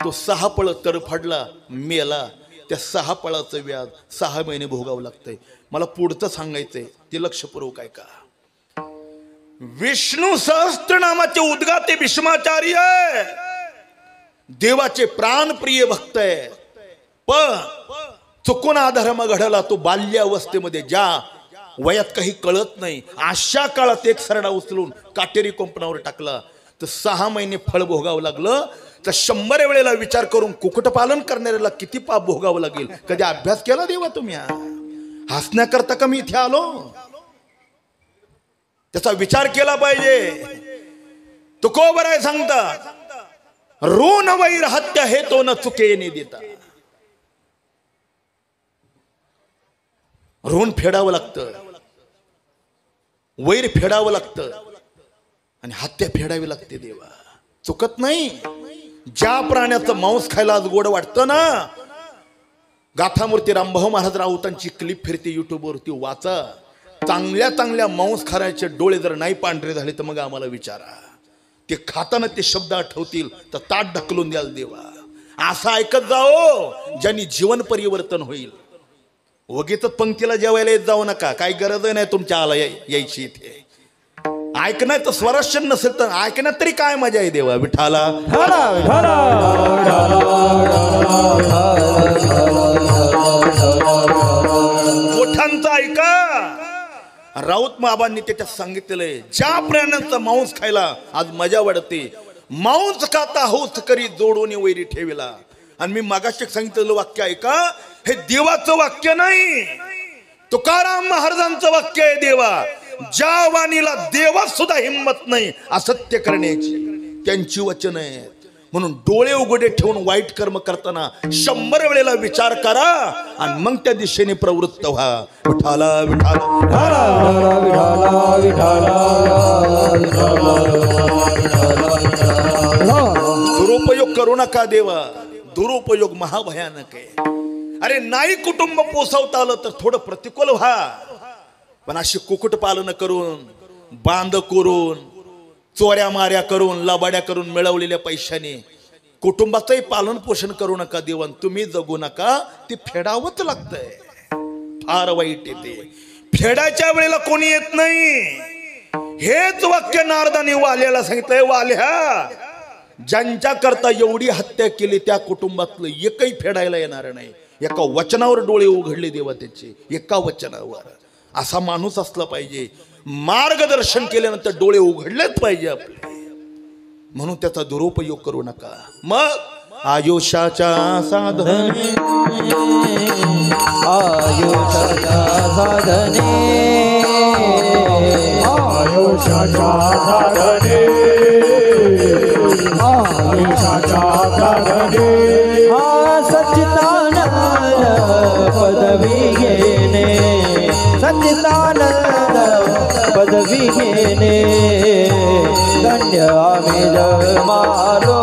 तो 6 पळ तडफडला, मेला. त्या 6 पळाचं व्याज 6 महिने भोगावं लागतंय. मला पुढचं सांगायचंय, ते लक्षपूर्वक ऐका. विष्णू सहस्त्रनामाचे उद्गाते भीष्माचार्य देवाचे प्राणप्रिय भक्त आहे. पण चुकून अधर्म घडला तो बाल्यावस्थेमध्ये, ज्या वयात काही कळत नाही, अशा काळात एक सरडा उचलून काटेरी कुंपणावर टाकला तर 6 महिने फळ भोगावं लागलं. तर 100 वेळेला विचार करून कुक्कुटपालन करणाऱ्याला किती पाप भोगावं लागेल. कधी अभ्यास केला देवा तुम्ही? हसण्याकरता का मी इथे आलो? त्याचा विचार केला पाहिजे. तुकोबर आहे सांगता, ऋण वैर हत्या हे तो न चुकेने देता. ऋण फेडावं लागतं, वैर फेडावं लागतं आणि हत्या फेडावी लागते. देवा चुकत नाही. ज्या प्राण्याचं मांस खायला आज गोड वाटतं ना, गाथामूर्ती रामभाऊ महाराज राऊतांची क्लिप फिरते युट्यूबवरती, वाचा. चांगल्या चांगल्या मांस खाण्याचे डोळे जर नाही पांढरे झाले तर मग आम्हाला विचारा. ते खाताना ते शब्द आठवतील तर ताट ढकलून द्याल देवा. असं ऐकत जाओ ज्यांनी जीवन परिवर्तन होईल. वगीच पंक्तीला जेवायला येत जाऊ नका, काही गरज नाही तुमच्या आला यायची इथे. ऐकण्यात तर स्वराष्ट्र नसेल तर ऐकण्यात तरी काय मजा आहे देवा. विठाला मोठ्यांचं ऐका. राऊत बाबांनी त्याच्यात सांगितलंय, ज्या प्राण्यांचा मांस खायला आज मजा वाढते, मांस खाता हौस करी जोडून वैरी ठेवला. आणि मी मागाशी सांगितलेलं वाक्य ऐका, हे देवाचं वाक्य नाही, तुकाराम महाराजांचं वाक्य आहे. देवा ज्या वाणीला देवा सुद्धा हिंमत नाही असत्य करण्याची, त्यांची वचन आहेत. म्हणून डोळे उघडे ठेवून वाईट कर्म करताना 100 वेळेला विचार करा आणि मग त्या दिशेने प्रवृत्त व्हा. विठाला विठाला दुरुपयोग करू नका देवा. दुरुपयोग महाभयानक आहे. अरे नाही कुटुंब पोसवता आलं तर थोडं प्रतिकूल व्हा. पण अशी कुक्कुट पालन करून, बांध करून, चोऱ्या माऱ्या करून, लबाड्या करून मिळवलेल्या पैशाने कुटुंबाचंही पालन पोषण करू नका देवान. तुम्ही जगू नका, ते फेडावंच लागतंय. फार वाईट येते. फेडायच्या वेळेला कोणी येत नाही. हेच वाक्य नारदाने वाल्याला सांगितलंय, वाल्या ज्यांच्या करता एवढी हत्या केली त्या कुटुंबातलं एकही फेडायला येणार नाही. एका वचनावर डोळे उघडले देवा त्याचे, एका वचनावर. असा माणूस असला पाहिजे. मार्गदर्शन केल्यानंतर डोळे उघडलेच पाहिजे आपले. म्हणून त्याचा दुरुपयोग करू नका. मग आयुष्याच्या साधने, आयुष्याच्या साधने, आयुष्याच्या साधने, आयुष्याच्या साधने, सच्चिदानंद पदवी घेणे, सच्चिदानंद पदवी घेणे, धन्य आम्ही जन्मालो,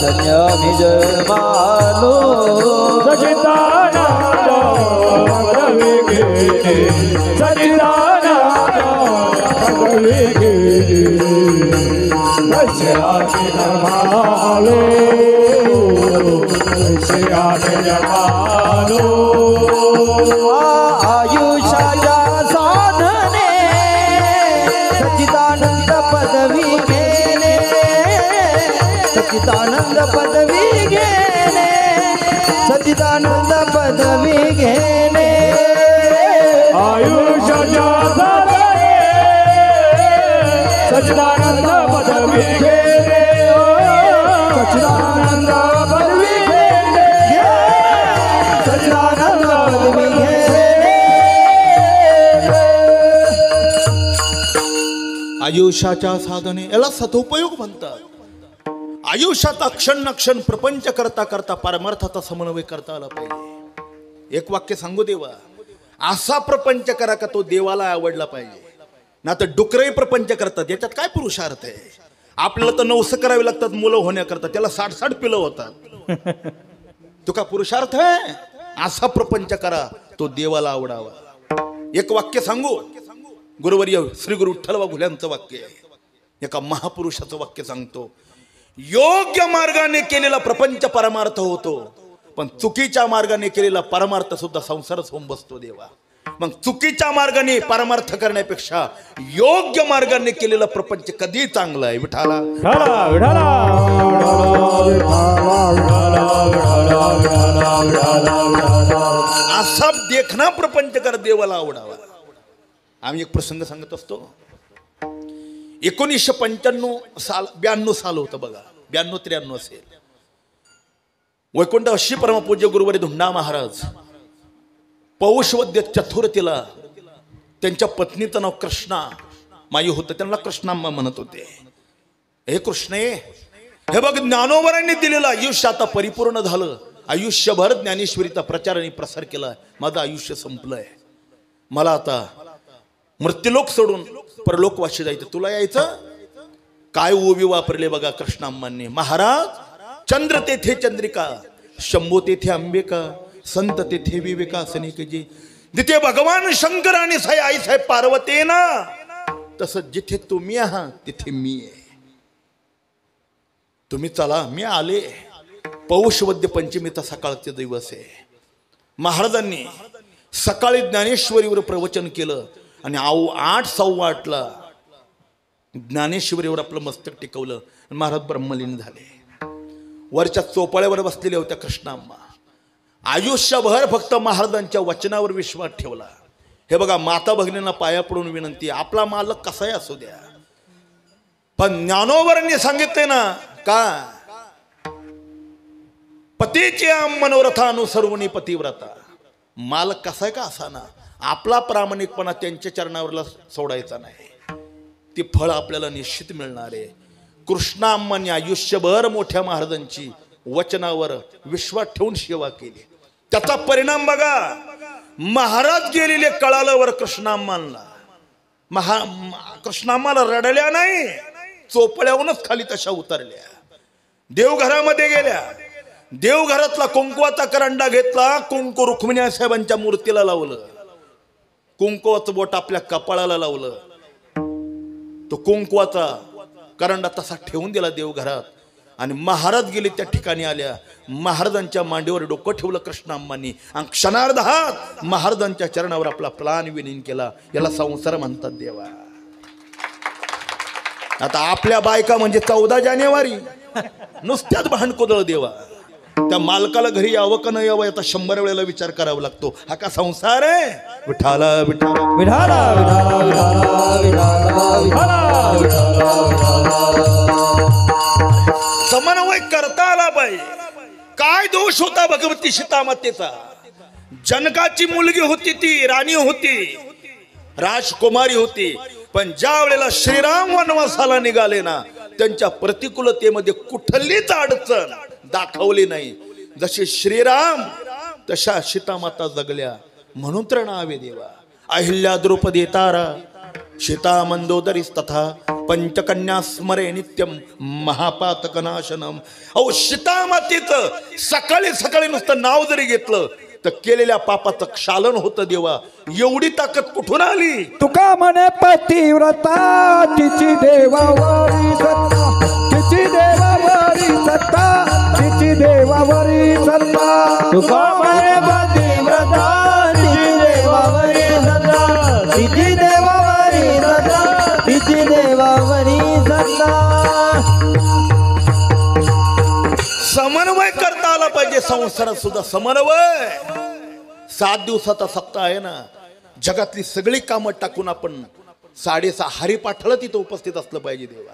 धन्य आम्ही जन्मालो, सच्चिदानंद पदवी घेणे, सच्चिदानंद पदवी घेणे, धन्य आम्ही जन्मालो, धन्य आम्ही जन्मालो. आयुष्याच्या साधने, सच्चिदानंद पदवी घेणे, सच्चिदानंद पदवी घेणे, सच्चिदानंद पदवी घेणे, आयुष्याच्या साधने, सच्चिदानंद पदवी घेणे, सच्चिदानंद पदवी घेणे, सच्चिदानंद पदवी घेणे. आयुष्याच्या साधने याला सदुपयोग म्हणतात. आयुष्यात क्षण क्षण प्रपंच करता करता परमार्थाचा समन्वय करता आला पाहिजे. एक वाक्य सांगू देवा, असा प्रपंच करा का तो देवाला आवडला पाहिजे. ना तर डुकरही प्रपंच करतात, याच्यात काय पुरुषार्थ आहे? आपल्याला तर 900 करावे लागतात मुलं होण्याकरता, त्याला 60 पिलं होतात. तो का पुरुषार्थ आहे? असा प्रपंच करा तो देवाला आवडावा. एक वाक्य सांगू, गुरुवर्य श्री गुरु विठ्ठल घुल्यांचं वाक्य आहे. एका महापुरुषाचं वाक्य सांगतो, योग्य मार्गाने केलेला प्रपंच परमार्थ होतो, पण चुकीच्या मार्गाने केलेला परमार्थ सुद्धा संसारच होऊन बसतो देवा. मग चुकीच्या मार्गाने परमार्थ करण्यापेक्षा योग्य मार्गाने केलेलं प्रपंच कधी चांगलं आहे. विठाला विठाला विठाला असा देखना प्रपंच कर देवाला आवडावा. आम्ही एक प्रसंग सांगत असतो. 1995 साल 92 साल होतं बघा, 92-93 असेल. वैकुंठ अशी परमपूज्य गुरुवारी धुंडा महाराज पौषवद्य चतुर्थीला त्यांच्या पत्नीचं नाव कृष्णा माई होतं, त्यांना कृष्णाम्मा म्हणत होते. हे कृष्णे, हे बघ ज्ञानोबरांनी दिलेलं आयुष्य आता परिपूर्ण झालं. आयुष्यभर ज्ञानेश्वरीचा प्रचार आणि प्रसार केला. माझं आयुष्य संपलंय. मला आता मृत्यूलोक सोडून परलोकवाशी जायचं. तुला यायचं? काय ओवी वापरले बघा कृष्णाम्मांनी. महाराज, चंद्र तेथे चंद्रिका, शंभू तेथे अंबिका, संत तेथे विवेका सनिकजी. जिथे भगवान शंकर आणि आई साहेब पार्वती ना, तसं जिथे तुम्ही आहात तिथे मी आहे. तुम्ही चला, मी आले. पौषवद्य पंचमीचा सकाळचे दिवस आहे. महाराजांनी सकाळी ज्ञानेश्वरीवर प्रवचन केलं आणि 8:15 ज्ञानेश्वरीवर आपलं मस्तक टिकवलं. महाराज ब्रह्मलीन झाले. वरच्या चोपाळ्यावर बसलेल्या होत्या कृष्णाम्मा. आयुष्यभर फक्त महाराजांच्या वचनावर विश्वास ठेवला. हे बघा, माता भगिनींना पाया पडून विनंती, आपला मालक कसाही असू द्या, पण ज्ञानोबरांनी सांगितले ना का पतीचे मनोरथा अनुसर्वणी पतिव्रता. मालक कसाय का असा ना, आपला प्रामाणिकपणा त्यांच्या चरणावरला सोडायचा नाही. ती फळ आपल्याला निश्चित मिळणार आहे. कृष्णाम्मांनी आयुष्यभर मोठ्या महाराजांची वचनावर विश्वास ठेवून सेवा केली. त्याचा परिणाम बघा, महाराज गेलेले कळालं वर कृष्णाम्मांना. कृष्णाम्माला रडल्या नाही, चोपड्याहूनच खाली तशा उतरल्या. देवघरामध्ये गेल्या. देवघरातला कुंकवाचा करंडा घेतला. कुंकू रुक्मिणी साहेबांच्या मूर्तीला लावलं. कुंकवाचं बोट आपल्या कपाळाला लावलं. तो कुंकवाचा करंडा तसा ठेवून दिला देवघरात. आणि महाराज गेले त्या ठिकाणी आल्या. महाराजांच्या मांडीवर डोकं ठेवलं कृष्णाम्मांनी आणि क्षणार्धात महाराजांच्या चरणावर आपला प्राण विलीन केला. याला संसार म्हणतात देवा. आता आपल्या बायका म्हणजे 14 जानेवारी नुसत्याच भांडकोदळ देवा. त्या मालकाला घरी यावं का नाही यावं याचा 100 वेळेला विचार करावा लागतो. हा का संसार आहे? विठाला विठाला विठाला समन्वय करता आला पाहिजे. काय दोष होता भगवती सीतामातेचा? जनकाची मुलगी होती, ती राणी होती, राजकुमारी होती. पण ज्या वेळेला श्रीराम वनवासाला निघाले ना, त्यांच्या प्रतिकूलतेमध्ये कुठलीच अडचण दाखवली नाही. जसे श्रीराम तशा सीतामाता जगल्या. म्हणून तर नावे देवा. अहिल्या द्रौपदी तारा, सीता मंदोदरी तथा पंचकन्या स्मरे नित्यम महापातकनाशनम. अहो, सीतामातेचं सकाळी सकाळी नुसतं नाव जरी घेतलं तर केलेल्या पापाचं क्षालन होतं देवा. एवढी ताकद कुठून आली? तुका म्हणे पतिव्रता, तिची देवावरी सत्ता, तिची देवावरी सत्ता, तिची देवावरी सत्ता. तुका म्हणे पतिव्रता, तिची देवावरी सत्ता, तिची देवावरी सत्ता, तिची देवावरी सत्ता. समन्वय करता आला पाहिजे. संसारात सुद्धा समन्वय. 7 दिवसाचा सप्ताह आहे ना, जगातली सगळी कामं टाकून आपण 6:30 हरिपाठाला तिथं उपस्थित असलं पाहिजे देवा.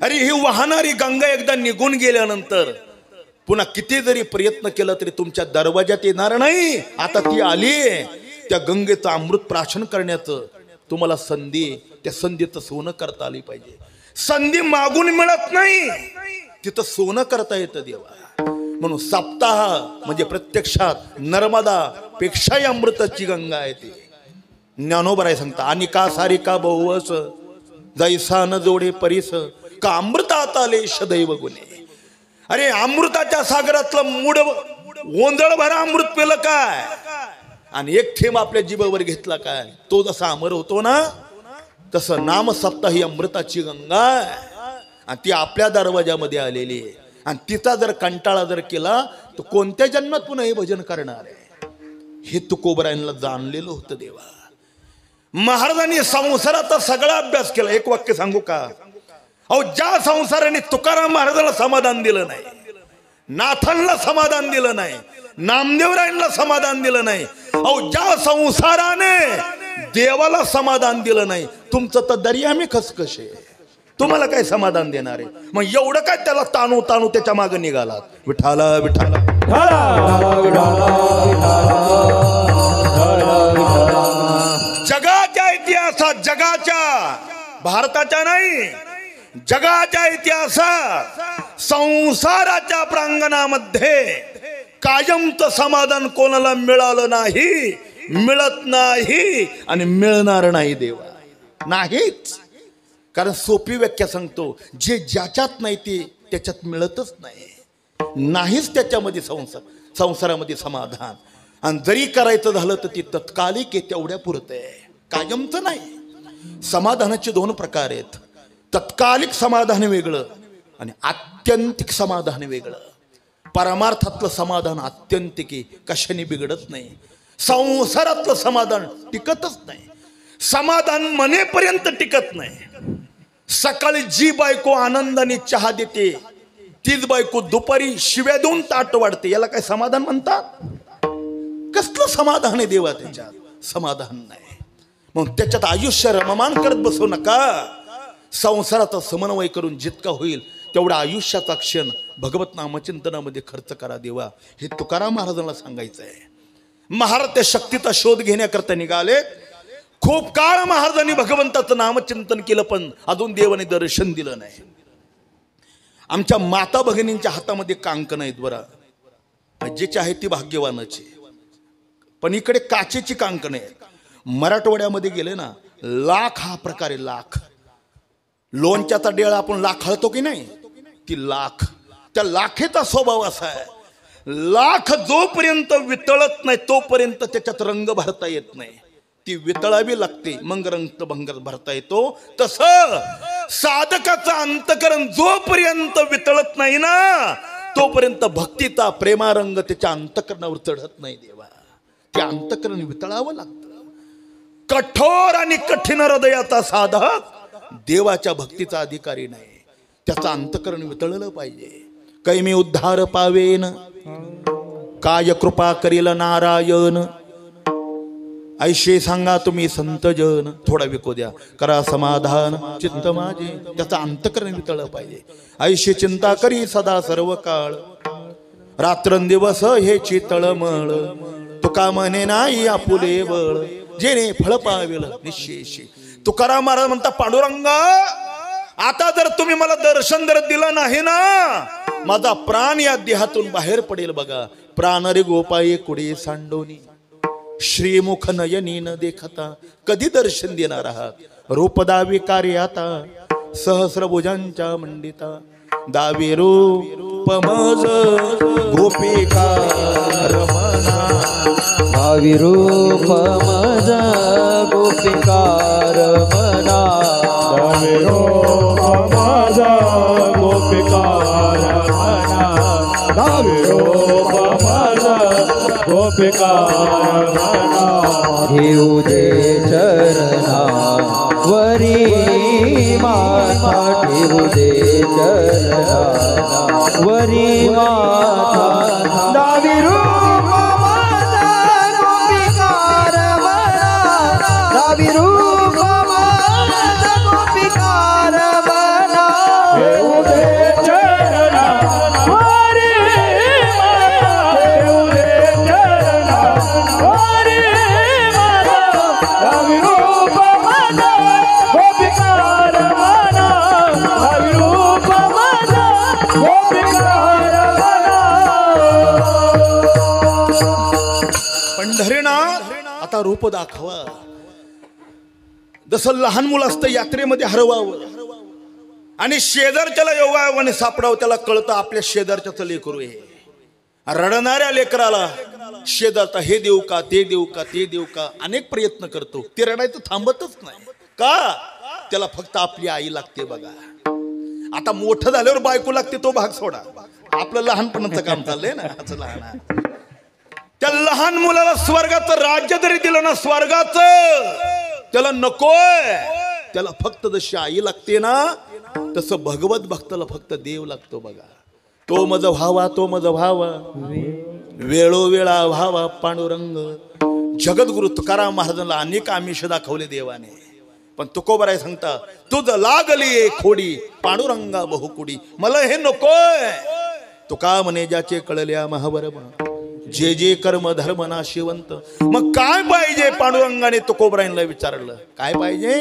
अरे, ही वाहणारी गंगा एकदा निघून गेल्यानंतर पुन्हा किती जरी प्रयत्न केला तरी तुमच्या दरवाजात येणार नाही. आता ती आली. त्या गंगेचं अमृत प्राशन करण्याचं तुम्हाला संधी, त्या संधीचं सोनं करता आली पाहिजे. संधी मागून मिळत नाही, तिथं सोनं करता येतं देवा. म्हणून सप्ताह म्हणजे प्रत्यक्षात नर्मदा पेक्षाही अमृताची गंगा आहे. ती ज्ञानोबराय सांगता, आणि का सारी का बहुवस जैसा न जोडे परीस का अमृतात आले सदैव गुणे. अरे, अमृताच्या सागरातलं मूड ओंजळ भरा अमृत पेलं काय, आणि एक थेंब आपल्या जीवावर घेतला काय, तो जसा अमर होतो ना, तसं नाम सप्ताह ही अमृताची गंगा आहे. आणि ती आपल्या दरवाजामध्ये आलेली आहे. आणि तिचा जर कंटाळा जर केला तर कोणत्या जन्मात पुन्हा हे भजन करणार आहे? हे तुकोबरायांना जाणलेलं होतं देवा. महाराजांनी संसाराचा सगळा अभ्यास केला. एक वाक्य सांगू का, अहो ज्या संसाराने तुकाराम महाराजांना समाधान दिलं नाही, नाथांना समाधान दिलं नाही, नामदेवरायांना समाधान दिलं नाही, अहो ज्या संसाराने देवाला समाधान दिलं नाही, तुमचं तर दर्यामी खसखशे, तुम्हाला काय समाधान देणार आहे? मग एवढं काय त्याला ताणू ताणू त्याच्या मागे निघालात? विठाला विठाला जगाच्या इतिहासात, जगाच्या, भारताच्या नाही, जगाच्या इतिहासात संसाराच्या प्रांगणामध्ये कायमचं समाधान कोणाला मिळालं नाही, मिळत नाही आणि मिळणार नाही देवा, नाहीच. कारण सोपी व्याख्या सांगतो, जे ज्याच्यात नाही ते त्याच्यात मिळतच नाही, नाहीच त्याच्यामध्ये संसारामध्ये समाधान. आणि जरी करायचं झालं तर ती तत्कालिक आहे, तेवढ्या पुरतं आहे, कायमचं नाही. समाधानाचे दोन प्रकार आहेत, तत्कालिक समाधान वेगळं आणि आत्यंतिक समाधान वेगळं. परमार्थातलं समाधान आत्यंतिक आहे, कशाने बिघडत नाही. संसारातलं समाधान टिकतच नाही, समाधान मनेपर्यंत टिकत नाही. सकाळी जी बायको आनंदाने चहा देते, तीच बायको दुपारी शिव्या देऊन ताट वाढते, याला काय समाधान म्हणतात? कसलं समाधान आहे देवा? त्याच्यात समाधान नाही. मग त्याच्यात आयुष्य रममान करत बसू नका. संसाराचा समन्वय करून जितका होईल तेवढा आयुष्याचा क्षण भगवत नामचिंतनामध्ये खर्च करा देवा, हे तुकाराम महाराजांना सांगायचं आहे. महाराज त्या शक्तीचा शोध घेण्याकरता निघाले. खूप काळ महाराजांनी भगवंताचं नामचिंतन केलं, पण अजून देवाने दर्शन दिलं नाही. आमच्या माता भगिनींच्या हातामध्ये कांकण आहेत बरं, ज्याची आहे ती भाग्यवानाची, पण इकडे काचेची कांकण आहेत. मराठवाड्यामध्ये गेले ना, लाख हा प्रकार आहे. लाख, लोणच्याचा डेळा आपण लाख हळतो की नाही, ती लाख, त्या लाखेचा स्वभाव असा आहे, लाख जोपर्यंत वितळत नाही तोपर्यंत त्याच्यात रंग भरता येत नाही. ती वितळावी लागते मग रंग भरता येतो. तसं साधकाचं अंतकरण जोपर्यंत वितळत नाही ना, तोपर्यंत भक्तीचा प्रेमारंग त्याच्या अंतकरणावर चढत नाही देवा. ते अंतकरण वितळावं लागतं. कठोर आणि कठीण हृदयाचा साधक देवाच्या भक्तीचा अधिकारी नाही, त्याचं अंतकरण वितळलं पाहिजे. कैमी उद्धार पावेन, काय कृपा करील नारायण, ऐशे सांगा तुम्ही संत जन. थोडा विको द्या, करा समाधान चित्त माझे, त्याचं अंतकरण वितळलं पाहिजे. ऐशे चिंता करी सदा सर्व काळ, रात्रंदिवस हे चितळमळ, तुका म्हणे नाही आपुले बळ, जेणे फळ पावेल निशेषी. तुकाराम महाराज म्हणता, पांडुरंगा आता जर तुम्ही मला दर्शन जर दिलं नाही ना, माझा प्राण या देहातून बाहेर पडेल बघा. प्राण रे गोपाये कुडे सांडोनी, श्रीमुख नयनी न देखता, कधी दर्शन देणार आहात? रूप दावी कार्य आता, सहस्रभुजांच्या मंडिता, दावी रूप मज गोपिका रमणा, दावी रूप मज गोपिका रमणा, दावी रूप मज गोपिका रमणा, दावी रूप मज गोपिका रमणा, घेऊ दे चरणा वरी माथा, ठेवू दे चरणा वरी माथा, दावी रूप मज गोपिका रमणा, दावी रूप मज गोपिका रमणा, घेऊ दे चरणा वरी माथा, घेऊ दे चरणा वरी माथा, दावी रूप मज गोपिका रमणा, दावी रूप मज गोपिका रमणा. पंढरीनाथ आता रूप दाखवा. जसं लहान मुलं असतं यात्रेमध्ये हरवावं आणि शेजारच्याला योगायोगाने सापडावं, त्याला कळतं आपल्या शेजारच्याचं लेकरू आहे. रडणाऱ्या लेकराला शेजारचा हे देऊ का, ते देऊ का, ते देऊ का, अनेक प्रयत्न करतो. ते रडायचं थांबतच नाही का, त्याला फक्त आपली आई लागते बघा. आता मोठं झाल्यावर बायको लागते तो भाग सोडा, आपलं लहानपणाचं काम चाललंय ना, असं लहान. त्या लहान मुलाला स्वर्गाचं राज्य जरी दिलं ना, स्वर्गाचं त्याला नकोय. त्याला फक्त जशी आई लागते ना, तसं भगवत भक्ताला फक्त देव लागतो बघा. तो मज व्हावा, तो मज व्हावा, वेळोवेळा व्हावा पांडुरंग. जगद्गुरु तुकाराम महाराजांना अनेक आमिष दाखवले देवाने, पण तुकोबराय सांगता, तुझ लागली खोडी पांडुरंगा बहुकुडी, मला हे नकोय. तुका म्हणे ज्याचे कळल्या महाबरम, जे जे कर्म धर्म नाशिवंत. मग काय पाहिजे? पांडुरंगाने तुकोबरायांना विचारलं, काय पाहिजे?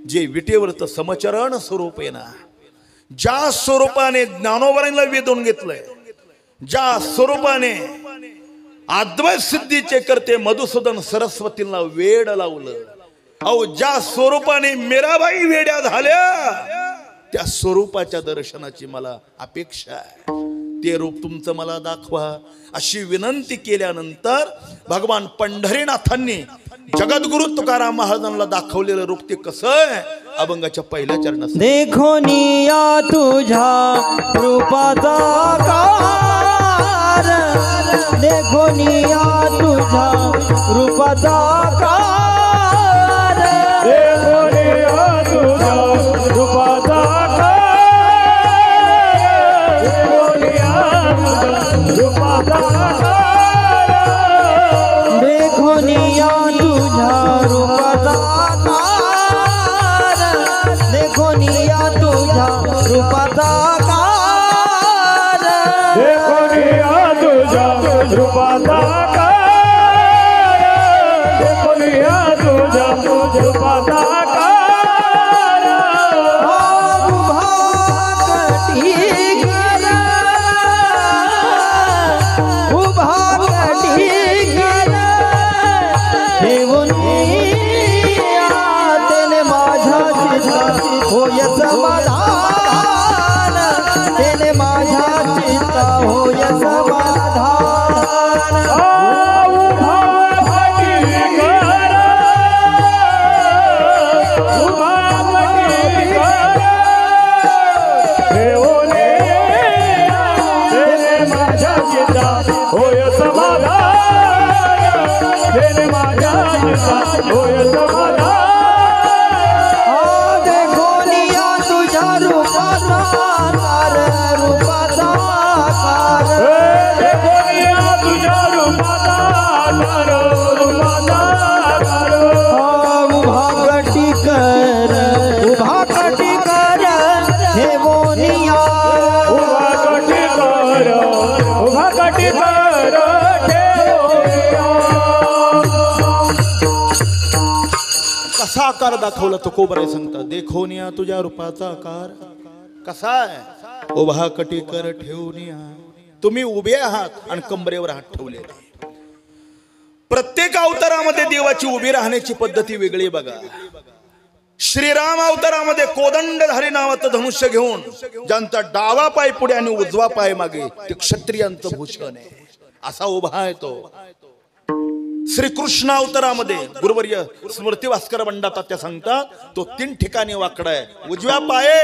जे विटेवरत समचरण स्वरूप आहे ना, ज्या स्वरूपाने ज्ञानोबरांना वेधून घेतलंय, ज्या स्वरूपाने अद्वैत सिद्धीचे करते मधुसूदन सरस्वतींना वेड लावलं, अहो ज्या स्वरूपाने मीराबाई वेड्या झाल्या, त्या स्वरूपाच्या दर्शनाची मला अपेक्षा आहे. ते रूप तुमचं मला दाखवा, अशी विनंती केल्यानंतर भगवान पंढरीनाथांनी जगद्गुरु तुकाराम महाराजांना दाखवलेलं रूप ते कसं आहे, अभंगाच्या पहिल्या चरणात. देखो निया तुझ्या रूपाचा आकार, देखो निया तुझ्या रूपाचा आकार, देखो निया तुझ्या रूपाचा आकार, देखो निया तुझ्या रूपाचा आकार, देखो निया तुझ्या रूपाचा आकार, देखो निया तुझ्या रूपाचा आकार, देखो निया तुझ्या रूपाचा आकार, देखो निया तुझ्या रूपाचा आकार. होय समाधान, तेने माझ्या चित्ता होय समाधान. उभा भटी कर, उभा भटी कर, देवोने तेने माझ्या चित्ता होय समाधान, तेने माझ्या चित्ता होय समाधान. कसा आकार दाखवला तुकोबराय सांगता, देखो निया तुझ्या रूपाचा आकार कसा आहे, उभा कटी कर ठेवूनिया. तुम्ही उभे आहात आणि कंबरेवर हात ठेवले. प्रत्येक अवतारामध्ये देवाची उभी राहण्याची पद्धती वेगळी बघा. श्रीराम अवतारामध्ये कोदंडधारी नावाचं धनुष्य घेऊन ज्यांचा डावा पाय पुढे आणि उजवा पाय मागे, ते क्षत्रियांचं भूषण आहे, असा उभा आहे तो. श्रीकृष्ण अवतारामध्ये गुरुवर्य स्मृती भास्कर बंडातात त्या सांगतात, तो 3 ठिकाणी वाकडा आहे, उजव्या पाये,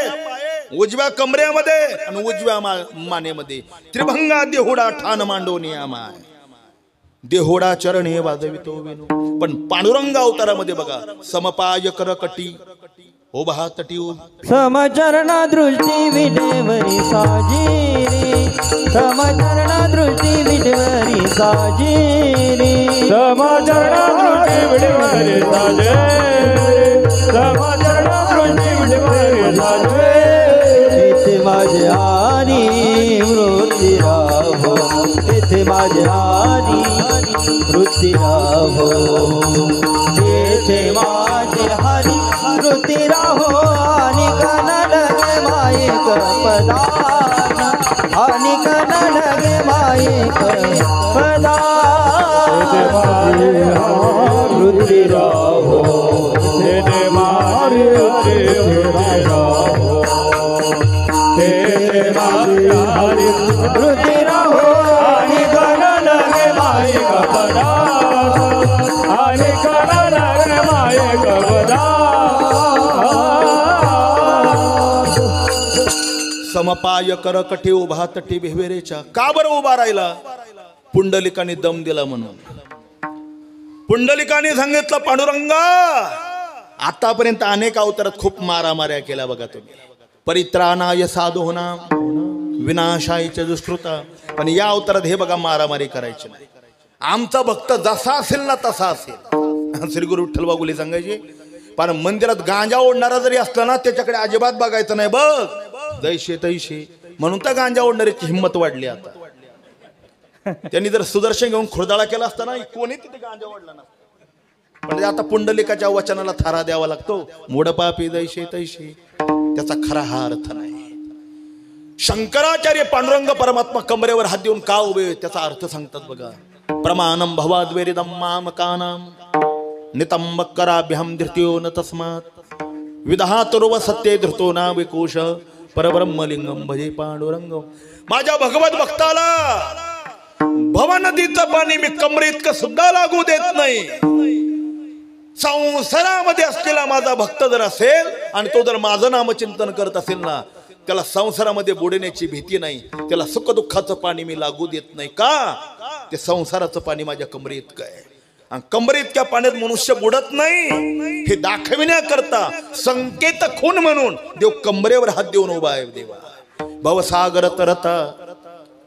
उजव्या कमरेमध्ये आणि उजव्या मानेमध्ये. त्रिभंगा देहुडा ठाण मांडोनी आमाय, देहुडा चरणे वाजवितो विनू. पण पांडुरंग अवतारामध्ये बघा, समपाय करकटी उभा तटी, समचरणा दृष्टी विटेवरी साजिरी, समचरणा दृष्टी विटेवरी साजिरी, समचरणा दृष्टी विटेवरी साजिरी, समचरणा दृष्टी विटेवरी साजिरी. इथे माझे हरी वृत्ती राहो, इथे माझे हरी वृत्ती राहो, इथे माझे हरी वृत्ती राहो. आणि कनल गे माईक पदान, आणि कनल गे माईक पदान, वृत्ती राहो, तेने मारी वृत्ती राहो, तेने मारी वृत्ती राहो. आणि कनल गे माईक पदान, आणि कनल गे माईक पदान. समपाय करकटी उभा तटी बेहवेरेच्या. का बरं उभा राहिला? पुंडलिकाने दम दिला म्हणून. पुंडलिकाने सांगितलं पांडुरंगा आतापर्यंत अनेक अवतारात खूप मारामाऱ्या केल्या बघा तुम्ही. परित्राणाय साधूनां विनाशाय च दुष्कृता. पण या अवतारात हे बघा मारामारी करायची नाही. आमचा भक्त जसा असेल ना तसा असेल. श्री गुरु विठ्ठल बागुले सांगायचे. पण मंदिरात गांजा ओढणारा जरी असला ना त्याच्याकडे अजिबात बघायचं नाही. बघ जैसे तैसे. म्हणून तर गांजा ओढणाऱ्याची हिंमत वाढली आता. त्यांनी जर सुदर्शन घेऊन खुरदाळा केला असता ना कोणी तिथे गांजा ओढला ना. म्हणजे आता पुंडलिकाच्या वचनाला थारा द्यावा लागतो. मूढपापी जैसे तैसे. त्याचा खरा हा अर्थ नाही. शंकराचार्य पांडुरंग परमात्मा कमरेवर हात देऊन का उभे त्याचा अर्थ सांगतात बघा. प्रमाणम भवाद्वेरिदम मामकानाम नितंबकराभ्याम धृत्यो न तस्मात् विदहातुर्व सत्ये धृतो ना विकोश परब्रह्मलिंगम भजे पांडुरंगम. माझ्या भगवत भक्ताला भव नदीचं पाणी मी कमरे इतकं सुद्धा लागू देत नाही. संसारामध्ये असलेला माझा भक्त जर असेल आणि तो जर माझं नामचिंतन करत असेल ना त्याला संसारामध्ये बुडण्याची भीती नाही. त्याला सुख दुःखाचं पाणी मी लागू देत नाही. का ते संसाराचं पाणी माझ्या कमरे इतकं आहे. आणि कमरे इतक्या पाण्यात मनुष्य बुडत नाही हे दाखविण्याकरता संकेत खून म्हणून देव कमरेवर हात देऊन उभा आहे. देवा भवसागर तरता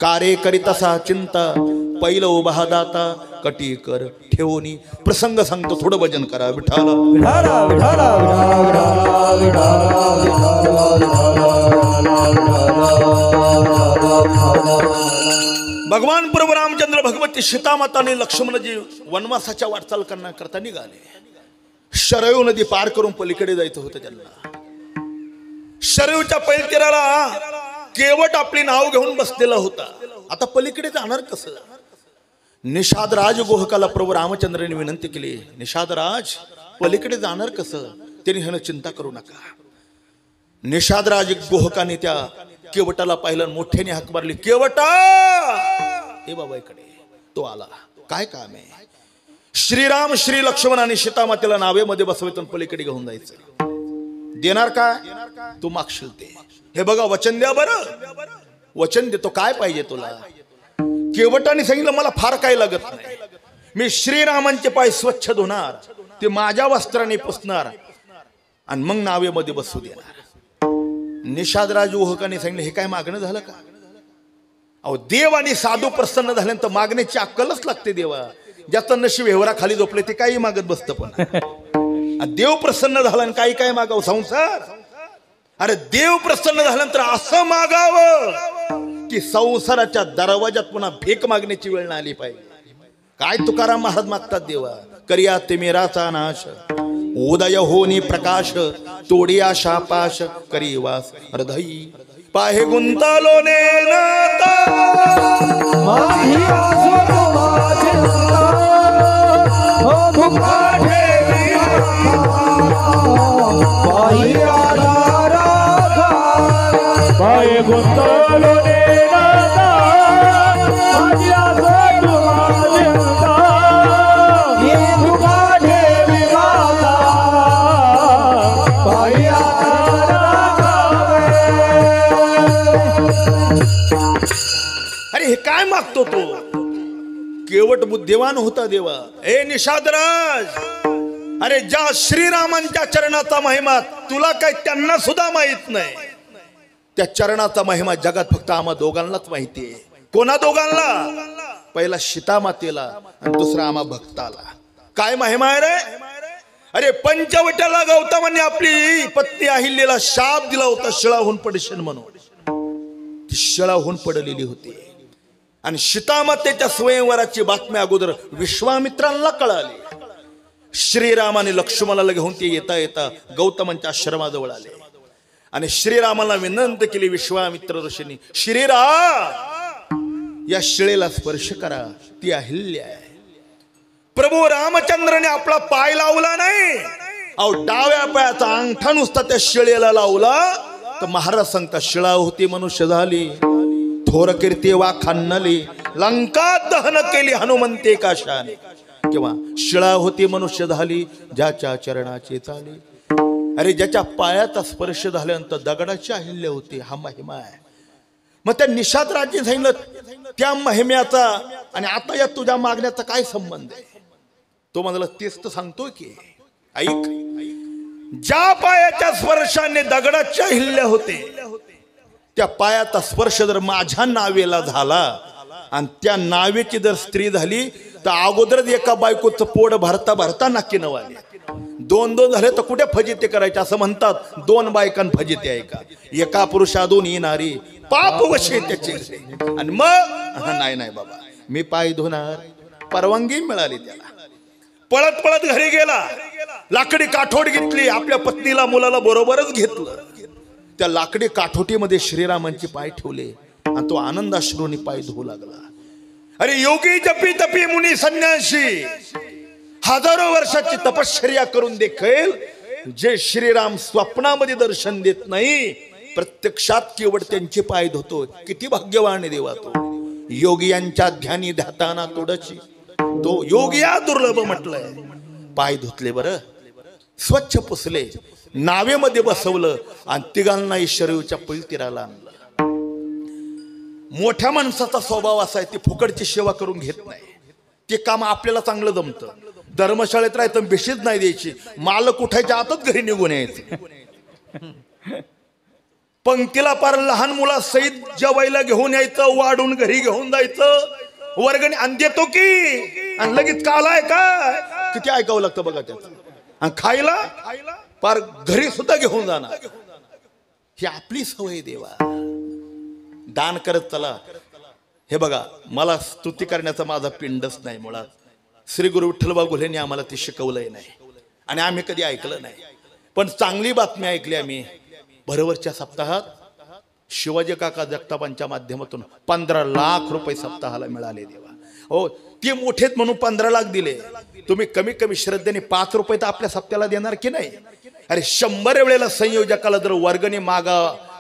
कार्य करीतसा चिंता पहिलं उभा दाता कटी कर ठेवणी. प्रसंग सांगतो थोडं भजन करा. विठाला भगवान प्रभू रामचंद्र भगवती सीतामाता आणि लक्ष्मणजी वनवासाच्या वाटचाल करण्याकरता निघाले. शरयू नदी पार करून पलीकडे जायचं होतं त्यांना. शरयूच्या पैलतीराला केवट आपली नाव घेऊन बसलेला होता. आता पलीकडे जाणार कसं. निषादराज गोहकाला प्रभू रामचंद्रांनी विनंती केली. निषादराज पलीकडे जाणार कसं. त्यांनी ह्यानं चिंता करू नका. निषादराज गोहकाने त्या केवटाला पाहिलं. मोठ्याने हाक मारली. केवटा हे बाबा इकडे. तो आला. काय काम आहे. श्रीराम श्री लक्ष्मण आणि सीतामातेला नावेमध्ये बसवायचं पलीकडे घेऊन जायचं. देणार का तू मागशील ते. हे बघा वचन द्या बरं. वचन देतो. काय पाहिजे तुला. केवटाने सांगितलं मला फार काही लागत नाही. मी श्रीरामांचे पाय स्वच्छ धुणार ते माझ्या वस्त्राने पुसणार आणि मग नावेमध्ये बसू देणार. निषादराज उहकाने सांगितलं हे काय मागणं झालं का. अहो देव आणि साधू प्रसन्न झाल्यानंतर मागण्याची अक्कलच लागते. देवा ज्याचं नशीब हेवरा खाली झोपले ते काही मागत बसतं. पण देव प्रसन्न झाला आणि काही काय मागावं संसार. अरे देव प्रसन्न झाल्यानंतर असं मागावं की संसाराच्या दरवाजात पुन्हा भीक मागण्याची वेळ नाही आली पाहिजे. काय तुकाराम महाराज मागतात. देवा करिया ते मेराचा नाश उदय होनी प्रकाश तोडिया शापाश करी वास हृदयी पाहे गुंतालो ने नाता माझी आसो तुम्हाचे हो भुकाठे पायी आधारा पाये गुंतालो ने नाता माझी आसो तुम्हाचे ये भुकाठे विवादा पायी आधारा अरे हे काय मागतो तो. केवट बुद्धिवान होता. देवा ए निषादराज अरे ज्या श्रीरामांच्या चरणाचा महिमा तुला काय त्यांना सुद्धा माहित नाही. त्या चरणाचा महिमा जगात फक्त आम्हा दोघांनाच माहिती आहे. कोणा दोघांना. पहिला सीतामातेला आणि दुसरा आम्हा भक्ताला. काय महिमा आहे रे. अरे पंचवट्याला गौतमांनी आपली पत्नी अहिल्याला शाप दिला होता शिळाहून पडशील म्हणून. ती शिळाहून पडलेली होती आणि सीतामातेच्या स्वयंवराची बातमी अगोदर विश्वामित्रांना कळाली. श्रीरामाने लक्ष्मणाला घेऊन ते येता येता गौतमांच्या आश्रमाजवळ आले आणि श्रीरामाला विनंती केली. विश्वामित्र ऋषींनी श्रीराम या शिळेला स्पर्श करा. ती अहिल्या आहे. प्रभू रामचंद्राने आपला पाय लावला नाही. अहो डाव्या पायाचा अंगठा नुसता त्या शिळेला लावला तर महाराज सांगता शिळा होती मनुष्य झाली. थोर कीर्ती वा खान्नली लंका दहन केली हनुमंते काशाने. किंवा शिळा होती मनुष्य झाली ज्याच्या चरणाची चाली. अरे ज्याच्या पायाचा स्पर्श झाल्यानंतर दगडाची अहिल्य होती. हा महिमा आहे. मग त्या निषादराजांनी सांगितलं त्या महिम्याचा आणि आता या तुझ्या मागण्याचा काय संबंध आहे? तो म्हणाला तेच तर सांगतोय की ऐक, ज्या पायाच्या स्पर्शाने दगडाच्या हिल्ल्या होते त्या पायाचा स्पर्श जर माझ्या नावेला झाला आणि त्या नावेची जर स्त्री झाली तर अगोदरच एका बायकोचं पोट भरता भरता नाकी नवाले, दोन दोन झाले तर कुठे फजिते करायचे असं म्हणतात. दोन बायकां फजिते आहे का? एका पुरुषादून येणारी पाप वशे त्याचे. आणि मग नाही नाही बाबा मी पाय धुणार, परवानगी मिळाली त्याला. पळत पळत घरी गेला, लाकडी काठोट घेतली, आपल्या पत्नीला मुलाला बरोबरच घेतलं. त्या लाकडी काठोटीमध्ये श्रीरामांचे पाय ठेवले आणि तो आनंदाश्रूंनी पाय धुवू लागला. अरे योगी जपी तपी मुनी संन्यासी हजारो वर्षाची तपश्चर्या करून देखील जे श्रीराम स्वप्नामध्ये दर्शन देत नाही, प्रत्यक्षात केवळ त्यांचे पाय धुतो. किती भाग्यवान आहे देवा तो. योगी यांच्या ध्यानी ध्याताना तोडची, तो योगिया दुर्लभ म्हटलंय. पाय धुतले बरं, स्वच्छ पुसले, नावेमध्ये बसवलं आणि तिघांना ईश्वरीच्या पळतीराला आणलं. मोठ्या माणसाचा स्वभाव असा आहे, ती फुकटची सेवा करून घेत नाही. ते काम आपल्याला चांगलं जमतं. धर्मशाळेत राहायचं, बेशीच नाही द्यायची, मालक उठायच्या आतच घरी निघून यायचं. पंक्तीला पार लहान मुला सहित जेवायला घेऊन यायचं, वाढून घरी घेऊन जायचं, वर्गणी आणि देतो की आणि लगेच कालाय काय, किती ऐकावं लागतं बघा त्याचं. आणि खायला पार घरी सुद्धा घेऊन जाणार. ही आपली सवय देवा. दान करत चला. हे बघा, मला स्तुती करण्याचा माझा पिंडच नाही मुळात. श्री गुरु विठ्ठलबा घुलेंनी आम्हाला ते शिकवलंय नाही आणि आम्ही कधी ऐकलं नाही. पण चांगली बातमी ऐकली आम्ही. भरवरच्या सप्ताहात शिवाजी काका जगतापांच्या माध्यमातून 15 लाख रुपये सप्ताहाला मिळाले देवा. हो, ते मोठेत म्हणून 15 लाख दिले. तुम्ही कमी कमी श्रद्धेने 5 रुपये तर आपल्या सप्त्याला देणार की नाही? अरे 100 वेळेला संयोजकाला जर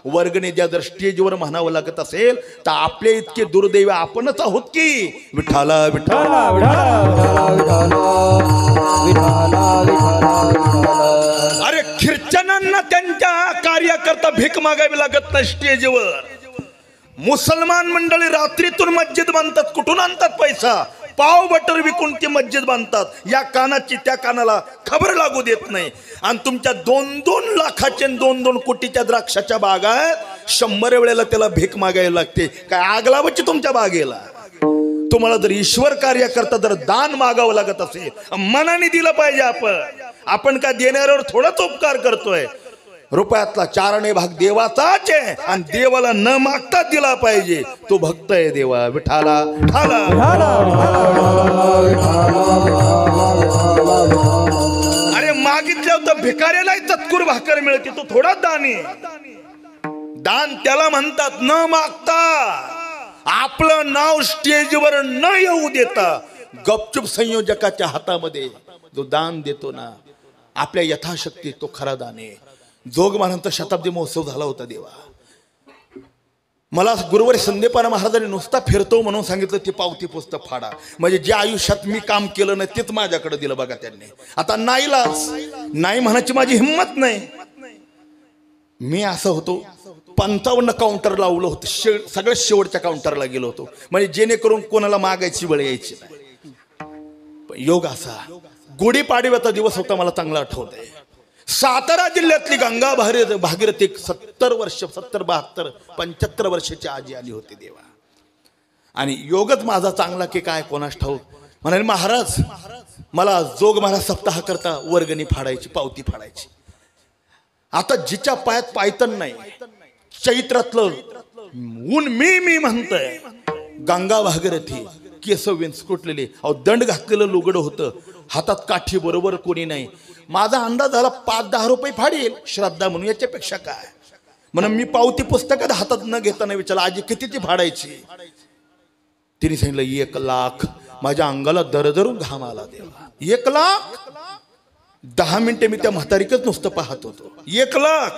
वर्गणी द्या जर स्टेजवर म्हणावं लागत असेल तर आपले इतके दुर्दैव आपणच आहोत की. विठाला विठाला अरे ख्रिश्चनांना त्यांच्या कार्यकर्ता भीक मागावी लागत नाही स्टेजवर. मुसलमान मंडळी रात्रीतून मस्जिद बांधतात. कुठून आणतात पैसा? पाव बटर विकून ती मस्जिद बांधतात. या कानाची त्या कानाला खबर लागू देत नाही. आणि तुमच्या 2-2 लाखाचे 2-2 कोटीच्या द्राक्षाच्या बागात 100 वेळेला त्याला भीक मागायला लागते. काय आग लावायची तुमच्या बागेला? तुम्हाला जर ईश्वर कार्य करता जर दान मागावं लागत असेल, मनाने दिलं पाहिजे. आपण काय देणाऱ्यावर थोडाच उपकार करतोय. रुपयातला 4 भाग देवाचाच आहे आणि देवाला न मागता दिला पाहिजे. तो भक्त आहे देवा. विठाला ठाला. अरे मागितलं तर भिकाऱ्यालाही चतकुर भाकर मिळते. तो थोडा दान आहे. दान त्याला म्हणतात न मागता, आपलं नाव स्टेजवर न येऊ देता गपचूप संयोजकाच्या हातामध्ये जो दान देतो ना, आपल्या यथाशक्ती तो खरा दान आहे. जोग महाराजांचा शताब्दी महोत्सव झाला होता देवा. मला गुरुवारी संदीपान महाराजांनी नुसता फिरतो म्हणून सांगितलं ती पावती पुस्तक फाडा. म्हणजे जे आयुष्यात मी काम केलं नाही तेच माझ्याकडे दिलं बघा त्यांनी. आता नाही म्हणायची माझी हिंमत नाही. मी असं होतो 55 काउंटर लावलं होतं. सगळ्यात शेवटच्या काउंटरला गेलो होतो म्हणजे जेणेकरून कोणाला मागायची वेळ यायची नाही. पण योग असा, गुढीपाडव्याचा दिवस होता, मला चांगला आठवत आहे. सातारा जिल्ह्यातली गंगा भागीरथी 70-72 75 वर्षाची आजी आली होती देवा. आणि योगच माझा चांगला की काय कोणास ठाऊक. म्हणाले महाराज मला जोग महाराज सप्ताह करता वर्गणी फाडायची, पावती फाडायची. आता जिच्या पायात पायतन नाही, चैत्रातलं ऊन मी म्हणतोय, गंगा भागीरथी केस विंचकुटलेले, दंड घातलेलं लुगडं होतं, हातात काठी बरोबर कोणी नाही. माझा अंदाज झाला 5-10 रुपये फाडेल श्रद्धा म्हणून, याच्यापेक्षा काय. म्हणून मी पावती पुस्तकात हातात न घेताना विचारलं आजी कितीची फाडायची? तिने सांगितलं 1 लाख. माझ्या अंगाला दरदरून घाम आला देवा. 1 लाख. 10 मिनिटे मी त्या म्हातारीकच नुसतं पाहत होतो. 1 लाख.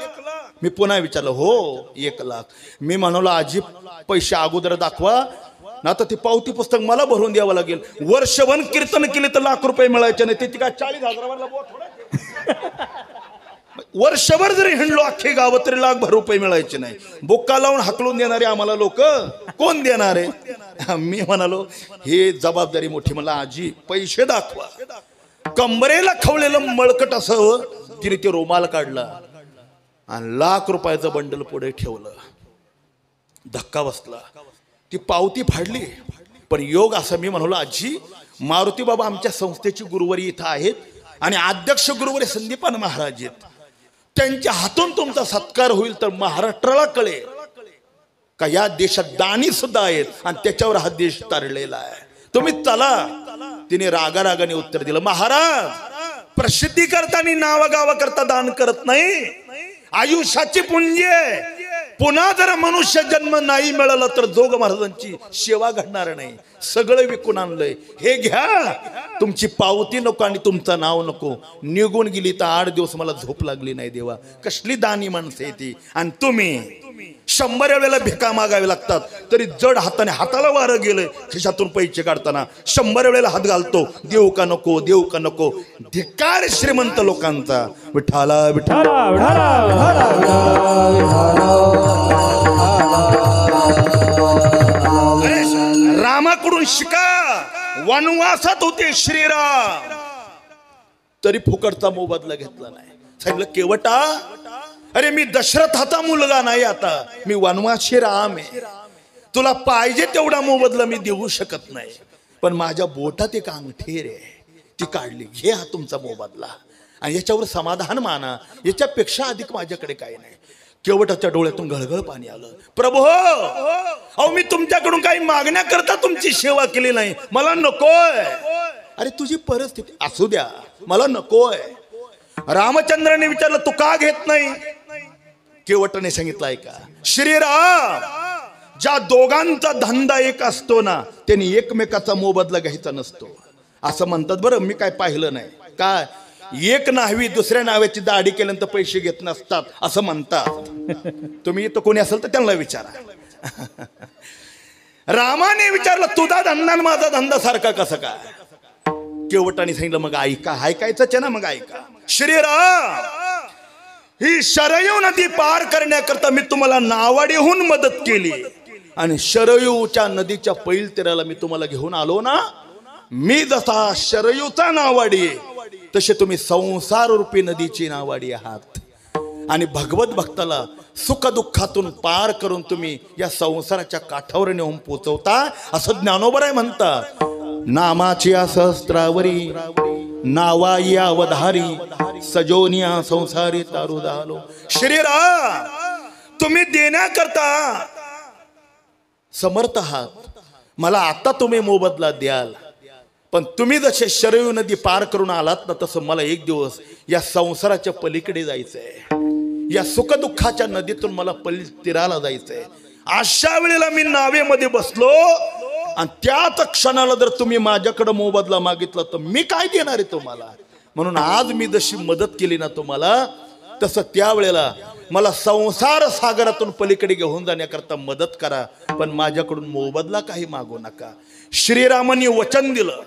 मी पुन्हा विचारलं हो 1 लाख. मी म्हणालो आजी पैसे अगोदर दाखवा ना, तर ते पावती पुस्तक मला भरून द्यावं लागेल. वर्षभर कीर्तन केले तर लाख रुपये मिळायचे नाही. ते काय 40,000 वर्षभर जरी हिंडलो अख्खे गावात तरी ₹1,00,000 रुपये मिळायचे नाही. बुक्का लावून हाकलून देणारे आम्हाला लोक कोण देणार आहे? मी म्हणालो हे जबाबदारी मोठी. मला आजी पैसे दाखवा. कंबरेला खवलेलं मळकट असावं. तिने ते रुमाल काढला आणि ₹1,00,000 बंडल पुढे ठेवलं. धक्का बसला. ती पावती फाडली. पण योग असं मी म्हणालो आजी मारुती बाबा आमच्या संस्थेची गुरुवारी इथं आहेत आणि अध्यक्ष गुरुवारी संदीपान महाराज आहेत. त्यांच्या हातून तुमचा सत्कार होईल तर महाराष्ट्राला कळेल का या देशात दानी सुद्धा आहेत आणि त्याच्यावर हा देश तारलेला आहे. तुम्ही चला. तिने रागारागाने उत्तर दिलं महाराज प्रसिद्धी करताना नावागावा करता दान करत नाही. आयुष्याची पुंजी पुन्हा जर मनुष्य जन्म नाही मिळाला तर जोग महाराजांची सेवा घडणार नाही. सगळं विकून आणलंय. हे घ्या. तुमची पावती नको आणि तुमचं नाव नको. निघून गेली तर 8 दिवस मला झोप लागली नाही. देवा कसली दानी माणसं आहे ती. आणि तुम्ही 100 वेळेला भिका मागावे लागतात तरी जड हाताने हाताला वारं गेलं खिशातून पैसे काढताना 100 वेळेला हात घालतो. देऊ का नको देऊ का नको. धिक्कार श्रीमंत लोकांचा. विठाला विठाला रामाकडून शिका. वनवासात होते श्रीराम तरी फुकटचा मोबदला घेतला नाही. सांगितलं केवटा अरे मी दशरथाचा मुलगा नाही. आता मी वनवासी राम आहे. तुला पाहिजे तेवढा मोबदला मी देऊ शकत नाही. पण माझ्या बोटात एक अंगठी रे ती काढली. घे हा तुमचा मोबदला आणि याच्यावर समाधान माना. याच्यापेक्षा अधिक माझ्याकडे काही नाही. केवटाच्या डोळ्यातून घळघळ पाणी आलं. प्रभू अहो मी तुमच्याकडून काही मागण्याकरता तुमची सेवा केली नाही. मला नकोय. अरे तुझी परिस्थिती असू द्या मला नकोय. रामचंद्राने विचारलं तू का घेत नाही. केवटाने सांगितलं ऐका श्रीराम ज्या दोघांचा धंदा एक असतो ना त्यांनी एकमेकाचा मोबदला घ्यायचा नसतो असं म्हणतात. बरं मी काय पाहिलं नाही. काय एक नाहवी दुसऱ्या नावाची दाढी केल्यानंतर पैसे घेत नसतात असं म्हणतात. तुम्ही इथं कोणी असेल तर त्यांना विचारा. रामाने विचारलं तुझा धंदा आणि माझा धंदा सारखा कसं काय. केवटाने सांगितलं मग ऐका. ऐकायचंच आहे ना मग ऐका. श्रीराम ही शरयू नदी पार करण्याकरता मी तुम्हाला नावाडीहून मदत केली आणि शरयूच्या नदीच्या पैल तीराला मी तुम्हाला घेऊन आलो ना. मी जसा शरयूचा नावाडी तसे तुम्ही संसार रूपी नदीची नावाडी आहात. आणि भगवत भक्ताला सुख दुःखातून पार करून तुम्ही या संसाराच्या काठावर नेऊन पोचवता असं ज्ञानोबराय म्हणतात. नामाची सहस्त्रावरी नावाई अवधारी सजोनिया संसारी तारू झालो. श्रीराम तुम्ही देण्याकरता समर्थ आहात. मला आता तुम्ही मोबदला द्याल. पण तुम्ही जसे शरयू नदी पार करून आलात ना तसं मला एक दिवस या संसाराच्या पलीकडे जायचंय. या सुखदुःखाच्या नदीतून मला तीराला जायचंय. अशा वेळेला मी नावेमध्ये बसलो आणि त्याच क्षणाला जर तुम्ही माझ्याकडे मोबदला मागितला तर मी काय देणार आहे तुम्हाला. म्हणून आज मी जशी मदत केली ना तुम्हाला तसं त्यावेळेला मला संसार सागरातून पलीकडे घेऊन जाण्याकरता मदत करा. पण माझ्याकडून मोबदला काही मागू नका. श्रीरामांनी वचन दिलं.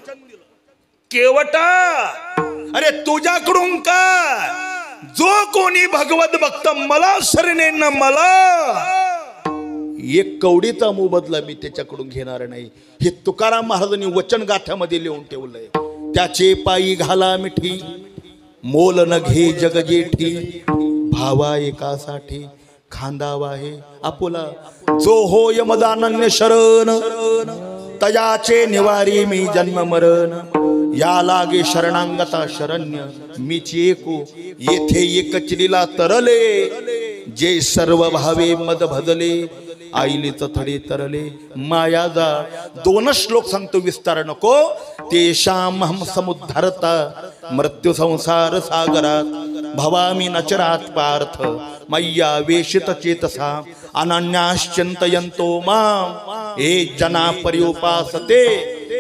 केवटा अरे तुझ्याकडून काय जो कोणी भगवत भक्त मला शरणेन ना मला एक कवडीचा मोबदला मी त्याच्याकडून घेणार नाही. हे तुकाराम महाराजांनी वचन गाथ्यामध्ये लिहून ठेवलंय. त्याचे पायी घाला मिठी मोल न घे जग जेठी भावा एकासाठी खांदावा हे आपुला जो हो यमदानन्य शरण तयाचे निवारी मी जन्म मरण या लागे शरणांगता शरण्य मीची एकू येथे एकचलीला तरले जे सर्व भावे मद भजले आईलीच थडे तरले माया जा. 2 श्लोक सांगतो विस्तार नको. तेषाम हम समुद्धरता मृत्यू संसार सागरात भवामी नचरात पार्थ मय्या वेशित चेतसा अनन्याश्चिंतयन्तो मां ये जना पर्युपासते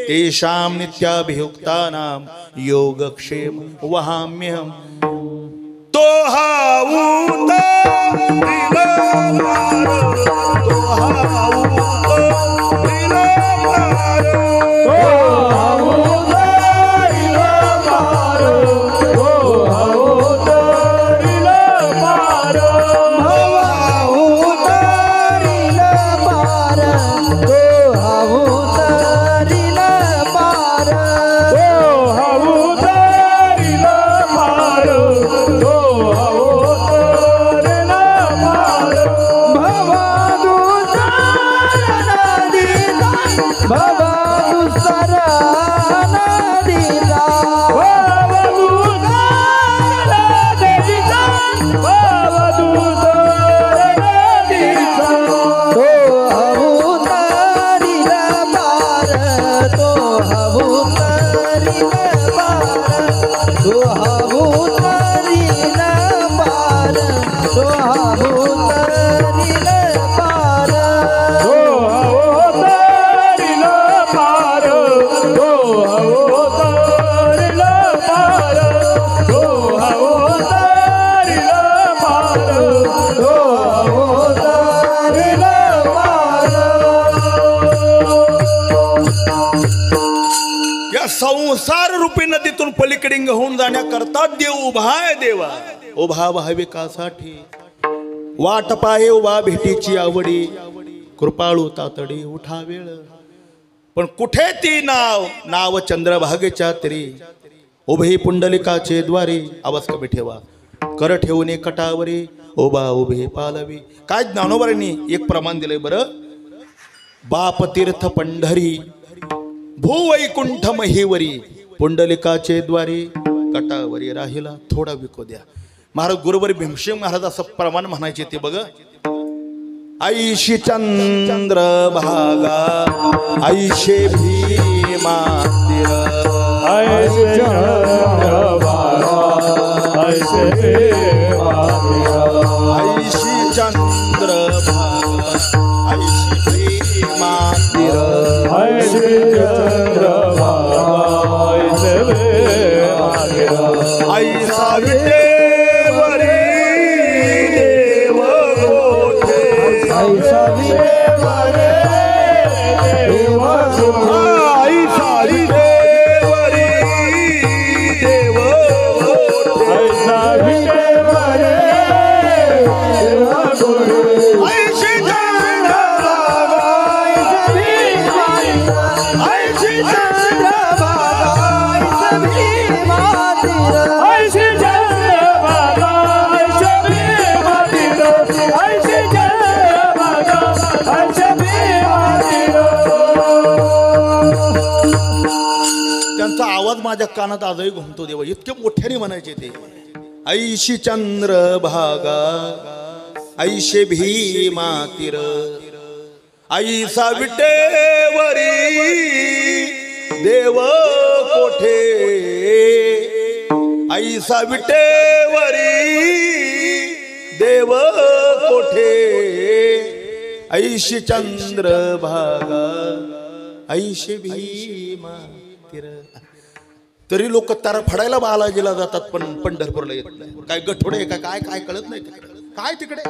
तेषां नित्याभियुक्तानां योगक्षेम वहाम्यहम्. तो हाऊत भाऊ संसार रूपी नदीतून पलीकडे होऊन जाण्याकरता देव उभा आहे. देवा उभा भाविकासाठी वाट पाहे उभा भेटीची आवडी कृपाळू तातडी उठा वेळ. पण कुठे ती नाव चंद्रभागेच्या तरी उभे पुंडलिकाचे द्वारे आवाज कमी ठेवा कर ठेवणे कटावरी उभा उभे पालवी. काय ज्ञानोबांनी एक प्रमाण दिलंय बरं. बाप तीर्थ पंढरी भूवैकुंठ महीवरी पुंडलिकाचे द्वारे कटावरी राहिला थोडा विको द्या. महाराज गुरुवारी भीमसेन महाराज असं प्रमाण म्हणायचे ते बघ. ऐशी चंद्र भागा ऐशे भीमा तीर ऐसे चंद्र भागा ऐसे भीमा तीर ऐशी चंद्र भागा ऐशी भीमा तीर ऐसे चंद्र भागा ऐसे भीमा तीर ऐसा विटेवरी देव कोठे ऐसा विटेवरी देव कोठे ऐसा विटेवरी देव कोठे ऐसा विटेवरी देव कोठे ऐशी चंद्र भागा ऐसी चंद्र भागा ऐसे भीमा तीर ऐसे चंद्र भागा ऐसे भीमा तीर ऐसे चंद्र भागा ऐसे भीमा तीर. त्यांचा आवाज माझ्या कानात आजही घुमतो देवा. इतके मोठ्याने म्हणायचे ते. ऐशी चंद्र भागा ऐशे भीमा तीर ऐसा विटेवरी देव कोठे ऐसा विटेवरी देव कोठे ऐशी चंद्र भागा ऐशे भीमा तीर. तरी लोक तारा फडायला बालाजीला जातात पण पंढरपूरला येत नाही. काय गठोडे काय काय काय कळत नाही तिकडे. काय तिकडे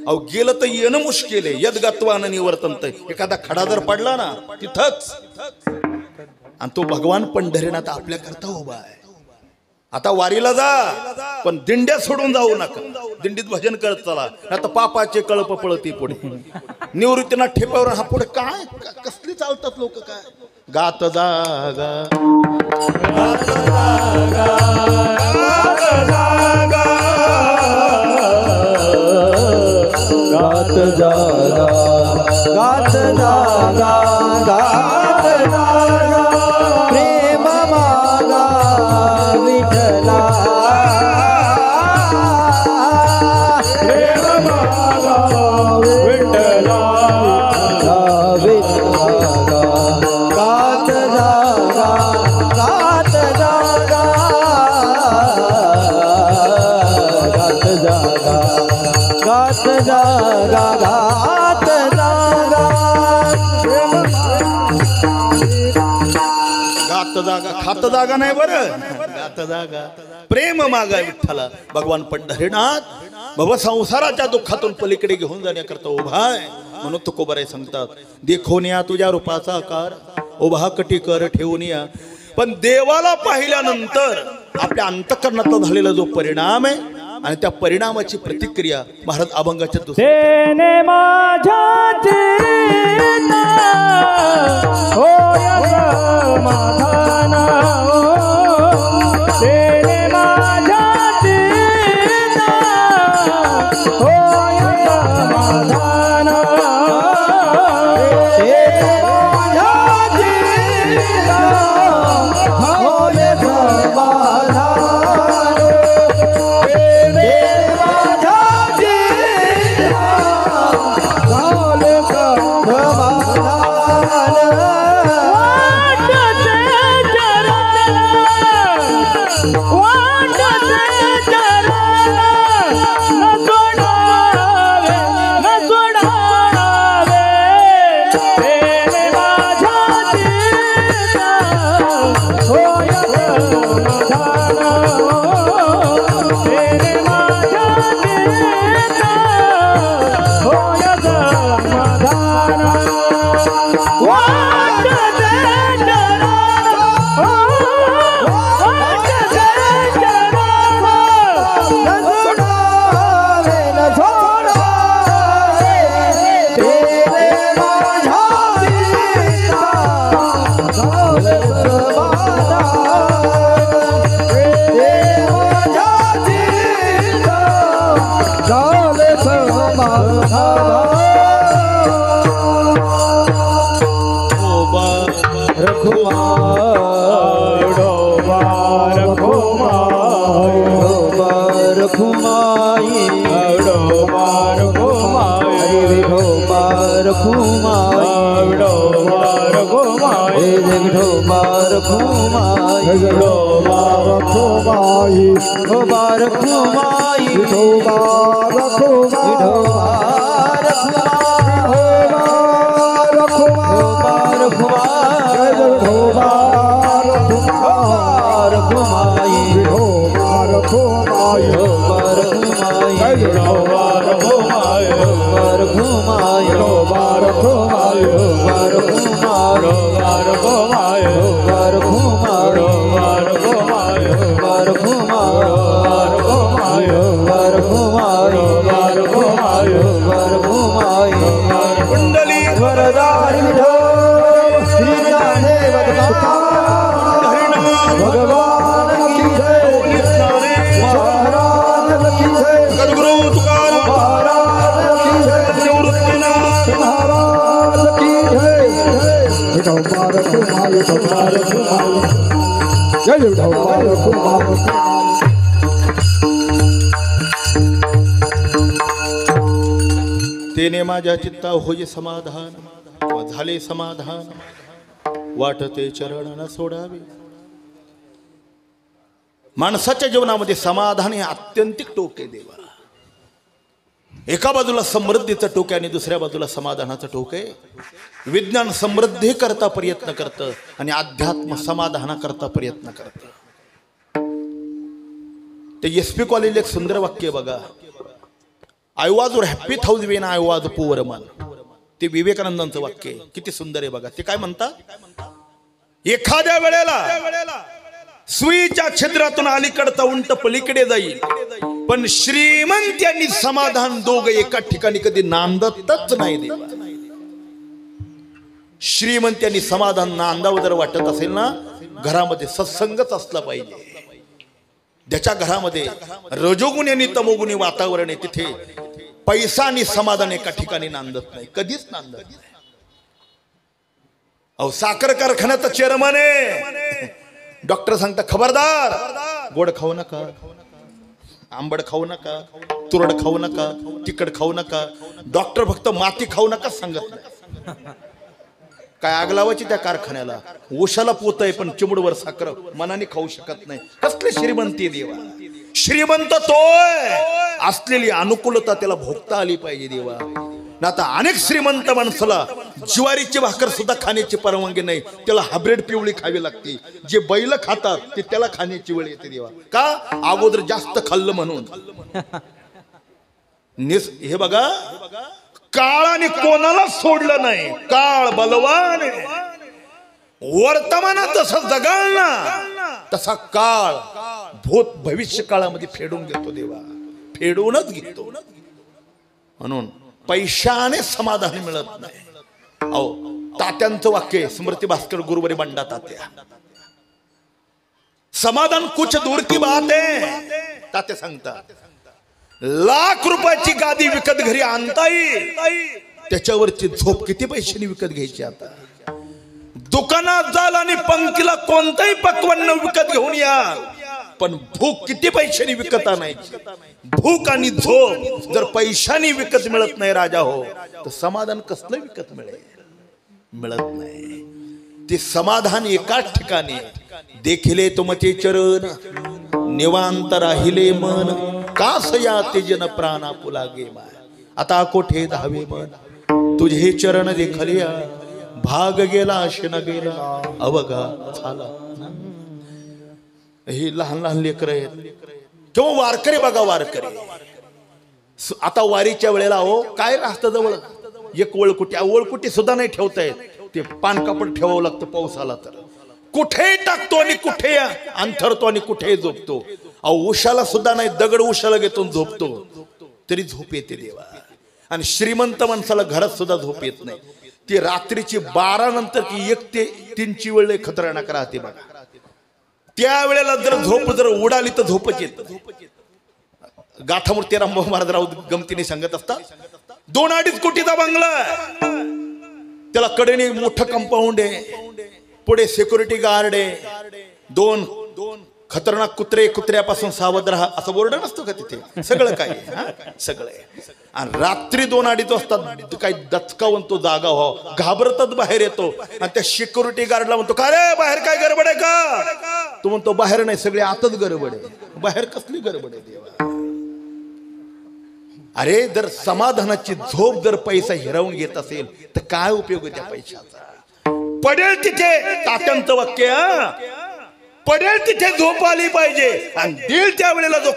अहो गेलं तर येणं मुश्किल आहे. यदगत्वानं निवर्तनत. एखादा खडा जर पडला ना तिथंच आणि तो भगवान पंढरीनाथ आपल्या करता उभा आहे. आता वारीला जा पण दिंड्या सोडून जाऊ नका. दिंडीत भजन करत चला आता पापाचे कळप पळती पुढे निवृत्तीनाथ ठेप्यावर हा पुढे काय कसली चालतात लोक. काय गात जागा गात जागा गात जागा गात जागा गात जागा प्रेम मागा विठला प्रेम मागा विठ्ठला विठला गात जागा गात जागा गात जागा गात जागा गात जागा गात जागा खात जागा नाही बरं. गात जागा प्रेम मागा विठ्ठला. भगवान पंढरीनाथ भव संसाराच्या दुःखातून पलीकडे घेऊन जाण्याकरता उभा आहे. म्हणून तुकोबाराय सांगतात देखून या तुझ्या रूपाचा आकार उभा कटी कर ठेवून या. पण देवाला पाहिल्यानंतर आपल्या अंतःकरणातला झालेला जो परिणाम आहे आणि त्या परिणामाची प्रतिक्रिया महाराज अभंगाच्या तेने माझ्या चित्ता होय समाधान तेने माझ्या चित्ता होय समाधान समाधान हे विठोबा रखुमाई विठोबा रखुमाई विठोबा रखुमाई विठोबा रखुमाई विठोबा रखुमाई विठोबा रखुमाई विठोबा रखुमाई विठोबा रखुमाई विठोबा रखुमाई विठोबा रखुमाई विठोबा रखुमाई विठोबा रखुमाई विठोबा रखुमाई विठोबा रखुमाई विठोबा रखुमाई कुंडली वरदारी विठोबा श्री ज्ञानेश्वर भगवान की जय महाराज की जय सद्गुरु तुकाराम महाराज की जय निवृत्तीनाथ महाराज की जय विठोबा रखुमाई विठोबा रखुमाई जय विठोबा रखुमाई तेने माझ्या चित्ता होय समाधान झाले समाधान वाटते चरण न सोडावे. माणसाच्या जीवनामध्ये समाधान हे आत्यंतिक टोक आहे देवा. एका बाजूला समृद्धीचं टोक आहे आणि दुसऱ्या बाजूला समाधानाचं टोक आहे. विज्ञान समृद्धी करता प्रयत्न करतं आणि अध्यात्म समाधाना करता प्रयत्न करतं. ते SP कॉलेजला एक सुंदर वाक्य बघा. I was happy थाउज when I was poor मन. ते विवेकानंदांचं वाक्य आहे. किती सुंदर आहे बघा. ते काय म्हणतात, एखाद्या वेळेला सुईच्या छिद्रातून अलीकडचा उंट पलीकडे जाईल, पण श्रीमंत यांनी समाधान दोघं एका ठिकाणी कधी नांदतच नाही देवा. श्रीमंत यांनी समाधान नांदावं जर वाटत असेल ना, घरामध्ये सत्संगच असला पाहिजे. ज्याच्या घरामध्ये रजोगुणी आणि तमोगुणी वातावरण आहे तिथे पैसा आणि समाधान एका ठिकाणी नांदत नाही, कधीच नांदत नाही. अहो साखर कारखान्याचा चेअरमन आहे, डॉक्टर सांगता खबरदार गोड खाऊ नका, आंबट खाऊ नका, तुरड खाऊ नका, तिखट खाऊ नका. डॉक्टर फक्त माती खाऊ नका सांगत नाही. काय आग लावायची त्या कारखान्याला, ओशाला पोत आहे पण चिमुडवर साखर मनाने खाऊ शकत नाही. कसले श्रीमंती देवा. श्रीमंत तोय, असलेली अनुकूलता त्याला भोगता आली पाहिजे देवा. ना आता अनेक श्रीमंत माणसाला ज्वारीची भाकर सुद्धा खाण्याची परवानगी नाही, त्याला हायब्रिड पिवळी खावी लागते. जे बैल खातात ते त्याला खाण्याची वेळ येते देवा. का? अगोदर जास्त खाल्लं म्हणून. हे बघा, काळाने कोणाला सोडलं नाही. काळ बलवान आहे. वर्तमानात जसं जगाल ना तसा काळ भूत भविष्य काळामध्ये फेडून घेतो देवा, फेडूनच घेतो. म्हणून पैशाने समाधान मिळत नाही. अहो तात्यांचं वाक्य, स्मृती भास्कर गुरुवारी बंडा तात्या, समाधान कुछ दूर की बात है. तात्या सांगतात, लाख रुपयाची गादी विकत घरी आणता येईल, त्याच्यावरची झोप किती पैशाने विकत घ्यायची. आता दुकानात जाल आणि पंक्तीला कोणतंही पक्वान्न विकत घेऊन या, पण भूक किती पैशाने विकत आणायची. भूक आणि झोप जर पैशाने विकत मिळत नाही राजा हो, तर समाधान कसलं विकत मिळेल? मिळत नाही. ते समाधान एकाच ठिकाणी. देखिले तुमचे चरण निवांत राहिले मन, कासया तेजन प्राणा पुलागे माय. आता कोठे धावे मन, तुझे चरण देखलिया, भाग गेला आशेन गेला अवघा झाला. हे लहान लहान लेकर आहेत किंवा वारकरी बघा, वारकरी आता वारीच्या वेळेला हो काय राहतं जवळ एक वळकुटी, वळकुटी सुद्धा नाही ठेवता येत. ते पानकापड ठेवावं लागतं पाऊस आला तर. कुठे टाकतो आणि कुठे अंथरतो आणि कुठे झोपतो. उशाला सुद्धा नाही, दगड उशाला घेतो झोपतो तरी झोप येते देवा. आणि श्रीमंत माणसाला घरात सुद्धा झोप येत नाही. ती रात्रीची 12 नंतर की 1 ते 3ची वेळ खतरनाक राहते बघा. त्यावेळेला जर झोप जर उडाली तर झोपच येत. गाथामूर्ती रामभाऊ महाराज राऊत गमतीने सांगत असतात, 2-2.5 कोटीचा बंगला, त्याला कडेने मोठं कंपाऊंड आहे, पुढे सिक्युरिटी गार्ड आहे, 2 खतरनाक कुत्रे, कुत्र्यापासून सावध राहा असं बोर्ड नसतो का तिथे? सगळं काय आहे, हा? सगळं आहे. आणि रात्री 2-2:30 वाजता काही दचकावून तो जागा हो घाबरतच बाहेर येतो आणि त्या सिक्युरिटी गार्डला म्हणतो, का रे बाहेर काय गडबड आहे का? तो म्हणतो बाहेर नाही, सगळे आतच गडबड आहे. बाहेर कसली गडबड आहे देवा? अरे जर समाधानाची झोप जर पैसा हिरावून घेत असेल तर काय उपयोग आहे त्या पैशाचा? पडेल तिथे तात्यांचं वाक्य, पडेल तिथे झोप आली पाहिजे आणि देईल त्या वेळेला जो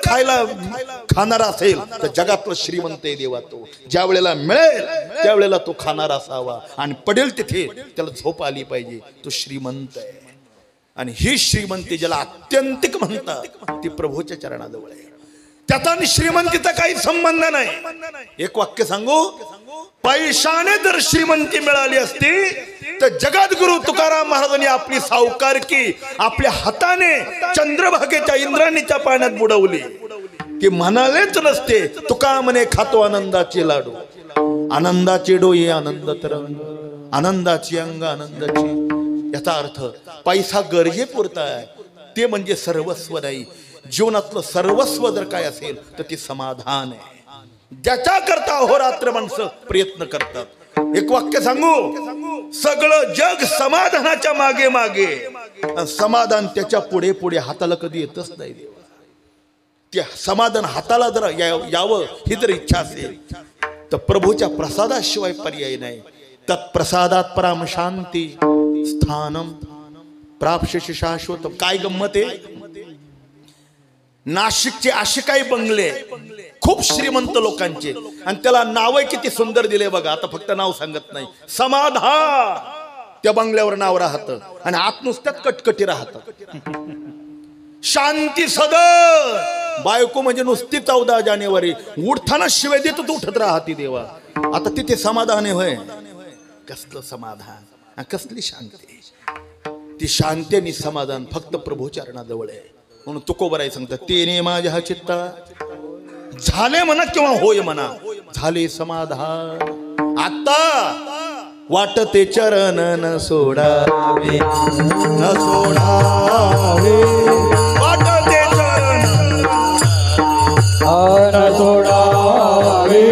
खाणारा असेल तर जगातला श्रीमंत आहे देवा तो. ज्या वेळेला मिळेल त्यावेळेला तो खाणारा असावा आणि पडेल तिथे त्याला झोप आली पाहिजे, तो श्रीमंत आहे. आणि ही श्रीमंती ज्याला आत्यंतिक म्हणतात ती प्रभूच्या चरणाजवळ आहे. त्याचा आणि श्रीमंतीचा काही संबंध नाही. एक वाक्य सांगू, पैशाने जर श्रीमंती मिळाली असती तर जगद्गुरु तुकाराम महाराजांनी आपली सावकारकी आपल्या हाताने चंद्रभागेच्या इंद्राणीच्या पाण्यात बुडवली की म्हणालेच नसते, तुका म्हणे खातो आनंदाचे लाडू, आनंदाचे डोळे आनंद तरंग, आनंदाची अंग आनंदाची. याचा अर्थ पैसा गरजेपुरता आहे, ते म्हणजे सर्वस्व नाही. जीवनातलं सर्वस्व जर काय असेल तर ते समाधान आहे, ज्याच्या करता अहोरात्र माणसं प्रयत्न करतात. एक वाक्य सांगू, सगळं जग समाधानाच्या मागे मागे, समाधान त्याच्या पुढे पुढे हाताला कधी येतच नाही देवा. त्या समाधान हाताला जर यावं ही जर इच्छा असेल तर प्रभूच्या प्रसादाशिवाय पर्याय नाही. तत्प्रसादात पराम शांती स्थानम प्राप्स्यसि शाश्वतम. काय गंमत आहे, नाशिकचे असे काही बंगले खूप श्रीमंत लोकांचे आणि त्याला नाव किती सुंदर दिले बघा. आता फक्त नाव सांगत नाही, समाधान त्या बंगल्यावर नाव राहतं आणि आत नुसत्यात कटकटी राहतात. शांती सदर, बायको म्हणजे नुसती 14 जानेवारी उठताना शिवाय देत उठत राहते देवा. आता तिथे समाधान आहे होय? कसलं समाधान, कसली शांती. ती शांती आणि समाधान फक्त प्रभू चरणाजवळ आहे. म्हणून तुकोबराय सांगतात, तेने माझ्या चित्ता झाले म्हणा किंवा होय म्हणा, झाले समाधान. आता वाटते चरण न सोडावे, न सोडावे, वाटते चरण न सोडावे,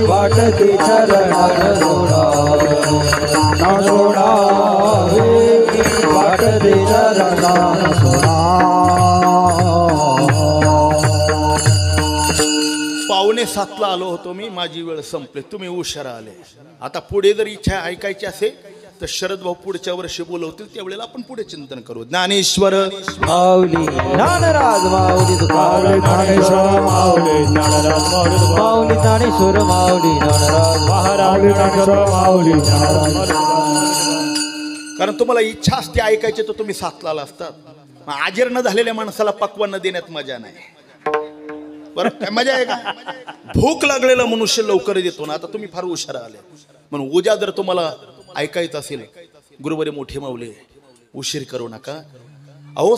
वाटते चरण न सोडावे, न सोडावे, वाटते चरण न सोडावे. 6:45 आलो होतो मी, माझी वेळ संपली, तुम्ही उशिरा आले. आता पुढे जर इच्छा ऐकायची असेल तर शरद भाऊ पुढच्या वर्षी बोलवतील, त्यावेळेला आपण पुढे चिंतन करू. ज्ञानेश्वर माऊली ज्ञानराज, माऊली तुकाराम, ज्ञानेश्वर माऊली ज्ञानराज, माऊली ज्ञानेश्वर माऊली ज्ञानराज, महाराज ज्ञानेश्वर माऊली ज्ञानराज. कारण तुम्हाला इच्छा असते ऐकायची तर तुम्ही 7ला आला असतात. आजीर्ण झालेल्या माणसाला पक्वान्न देण्यात मजा नाही. बरं काय मजा आहे का? भूक लागलेला मनुष्य लवकर येतो ना. आता तुम्ही फार उशिरा आले म्हणून उद्या जर तुम्हाला ऐकायचं असेल, गुरुवारी मोठे माऊली उशीर करू नका. अहो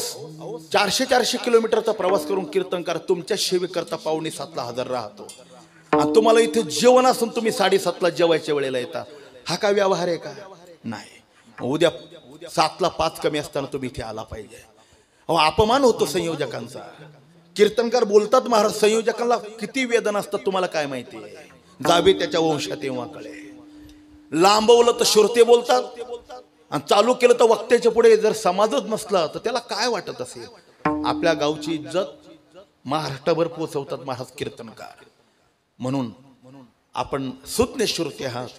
400-400 किलोमीटरचा प्रवास करून कीर्तनकार तुमच्या सेवेकरता 6:45 हजर राहतो आणि तुम्हाला इथे जेवण असून तुम्ही 7:30ला जेवायच्या वेळेला येता. हा काय व्यवहार आहे का? नाही. उद्या 7ला 5 कमी असताना तुम्ही इथे आला पाहिजे. अहो अपमान होतो संयोजकांचा. कीर्तनकार बोलतात महाराज, संयोजकांना किती वेदना असतात तुम्हाला काय माहिती आहे? जावे त्याच्या वंशात तेव्हा कळे. लांबवलं तर श्रोते बोलतात आणि चालू केलं तर वक्त्याच्या पुढे जर समाजच नसला तर त्याला काय वाटत असेल? आपल्या गावची इज्जत महाराष्ट्रभर पोहोचवतात महाराज कीर्तनकार. म्हणून आपण सुज्ञ श्रोते आहात,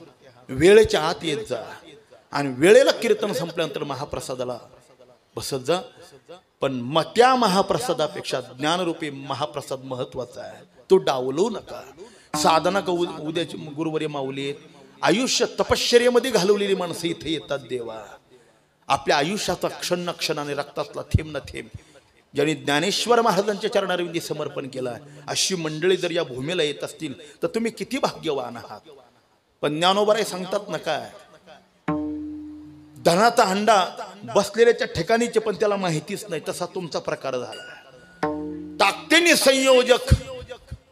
वेळेच्या आत येत जा आणि वेळेला कीर्तन संपल्यानंतर महाप्रसादाला बसत जा. पण त्या महाप्रसादापेक्षा ज्ञानरूपी महाप्रसाद महत्वाचा आहे, तो डावलू नका. साधना उद्याची गुरुवारी माऊली आयुष्य तपश्चर्येमध्ये घालवलेली माणसं इथे येतात देवा. आपल्या आयुष्याचा क्षण क्षणाने रक्तातला थेंब न थेंब ज्यांनी ज्ञानेश्वर महाराजांच्या चरणारविंदी समर्पण केलं, अशी मंडळी जर या भूमीला येत असतील तर तुम्ही किती भाग्यवान आहात. पण ज्ञानोबराय सांगतात ना, काय धनाचा हंडा बसलेल्याच्या ठिकाणीचे पण त्याला माहितीच नाही, तसा तुमचा प्रकार झाला. ताकदीने संयोजक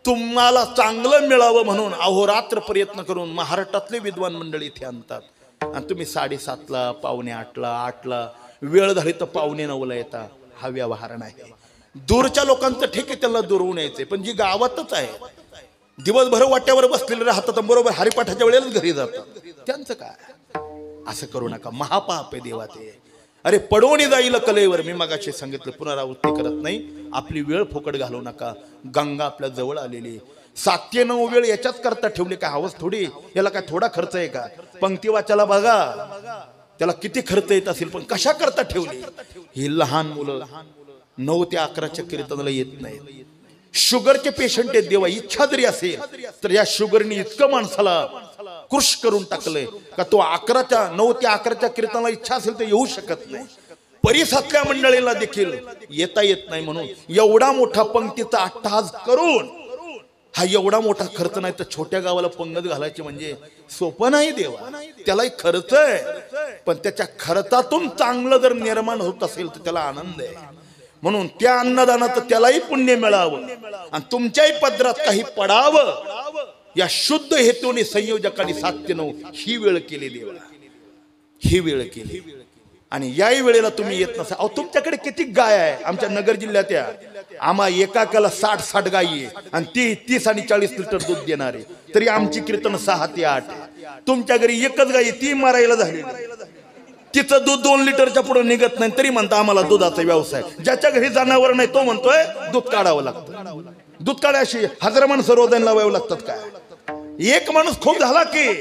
तुम्हाला चांगलं मिळावं म्हणून अहोरात्र प्रयत्न करून महाराष्ट्रातले विद्वान मंडळी इथे आणतात आणि तुम्ही 7:30ला, 7:45ला, 8ला वेळ झाली तर 8:45ला येता. हा व्यवहार नाही. दूरच्या लोकांचं ठीक आहे, त्यांना दुरवून यायचंय, पण जी गावातच आहे दिवसभर वाट्यावर बसलेले राहतात बरोबर हरिपाठाच्या वेळेलाच घरी जातात, त्यांचं काय? असं करू नका, महापाप आहे देवा ते. अरे पडवणी जाईल कलेवर, मी मगाशी सांगितलं, पुनरावृत्ती करत नाही. आपली वेळ फुकट घालवू नका. गंगा आपल्या जवळ आलेली, 7 ते 9 वेळ याच्याच करता ठेवली काय हवस थोडी? याला काय थोडा खर्च आहे का? पंक्ती वाचायला बघा, त्याला किती खर्च येत असेल, पण कशा करता ठेवली? ही लहान मुलं 9 ते 11च्या कीर्तनाला येत नाहीत. शुगरचे पेशंट आहेत देवा, इच्छा जरी असेल तर या शुगरने इतकं माणसाला कृश करून टाकलंय का तो 9 ते 11च्या कीर्तनाला इच्छा असेल तर येऊ शकत नाही. परिसरातल्या मंडळीला देखील येता येत नाही. म्हणून एवढा मोठा पंक्तीचा अट्टहास करून हा एवढा मोठा खर्च नाही तर छोट्या गावाला पंगत घालायची म्हणजे सोपं नाही देवा. त्यालाही खर्च आहे, पण त्याच्या खर्चातून चांगलं जर निर्माण होत असेल तर त्याला आनंद आहे. म्हणून त्या अन्नदानाचं त्यालाही पुण्य मिळावं आणि तुमच्याही पदरात काही पडावं या शुद्ध हेतूने संयोजकांनी 7 ते 9 ही वेळ केली देवा, ही वेळ केली. आणि याही वेळेला तुम्ही येत नसा. अहो तुमच्याकडे किती गाय आहे? आमच्या नगर जिल्ह्यात या आम्हा एकाला 60 गायी आहे आणि ती 30 आणि 40 लिटर दूध देणारे, तरी आमची कीर्तन 6 ते 8. तुमच्या घरी एकच गाय, ती मारायला झाली, तिचं दूध 2 लिटरच्या पुढे निघत नाही, तरी म्हणता आम्हाला दुधाचा व्यवसाय. ज्याच्या घरी जनावर नाही तो म्हणतोय दूध काढावं लागतं. दूध काढायशी 1000 माणसं रोजाने लावावं लागतात काय? एक माणूस खूप झाला की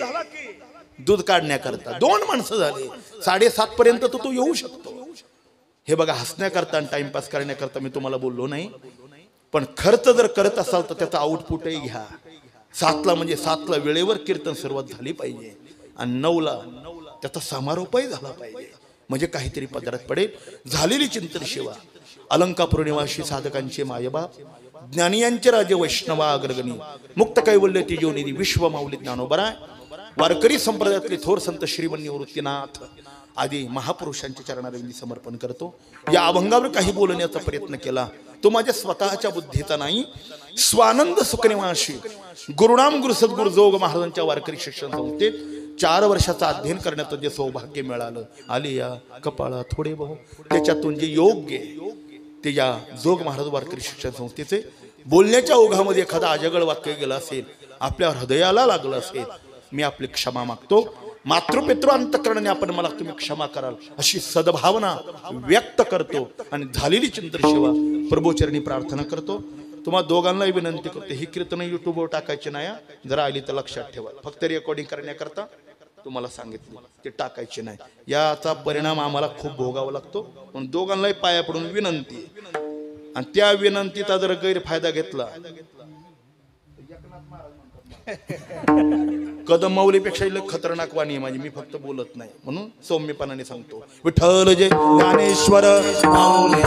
दूध काढण्याकरता 2 माणसं झाली, 7:30 पर्यंत तो येऊ शकतो. हे बघा, हसण्याकरता आणि टाइमपास करण्याकरता मी तुम्हाला बोललो नाही, पण खर्च जर करत असाल तर त्याचा आउटपुटही घ्या. 7ला म्हणजे 7ला वेळेवर कीर्तन सुरुवात झाली पाहिजे आणि 9ला त्याचा समारोपही झाला पाहिजे, म्हणजे काहीतरी पदरात पडेल. झालेली चिंतन शिवा अलंकापूर निवासी साधकांचे मायबाप, ज्ञानियांचे राजे वैष्णवा अग्रगणी, मुक्त कैवल्य तेजोनिधी विश्व माऊली ज्ञानोबराय, वारकरी संप्रदायातले थोर संत श्रीमन निवृत्तीनाथ आदी महापुरुषांच्या चरणारविंदी समर्पण करतो. या अभंगावर काही बोलण्याचा प्रयत्न केला तो माझ्या स्वतःच्या बुद्धीचा नाही. स्वानंद सुखनिवासी गुरुनाम गुरु सद्गुरु जोग महाराजांच्या वारकरी शिक्षण संस्थेत 4 वर्षाचं अध्ययन करण्याचं जे सौभाग्य मिळालं, आले या कपाळा थोडे बहु, त्याच्यातून जे योग्य ते या जोग महाराज वारकरी शिक्षण संस्थेचे बोलण्याच्या ओघामध्ये एखादा अजगळ वाक्य गेलं असेल, आपल्या हृदयाला लागलं असेल, मी आपली क्षमा मागतो. मातृपितृ अंतकरणाने आपण मला तुम्ही क्षमा कराल अशी सद्भावना व्यक्त करतो आणि झालेली चिंतन सेवा प्रभूचरणी प्रार्थना करतो. तुम्हा दोघांनाही विनंती करतो, ही कीर्तन युट्यूबवर टाकायची नाही, जरा आली तर लक्षात ठेवा. फक्त रेकॉर्डिंग करण्याकरता तुम्हाला सांगितलं ते टाकायचे नाही. याचा परिणाम आम्हाला खूप भोगावा लागतो. पण दोघांनाही पाया पडून विनंती, आणि त्या विनंतीचा जर गैरफायदा घेतला कदम माऊलीपेक्षा खतरनाक वाणी आहे माझी, मी फक्त बोलत नाही म्हणून सौम्यपणाने सांगतो. विठ्ठल जय ज्ञानेश्वर माऊली.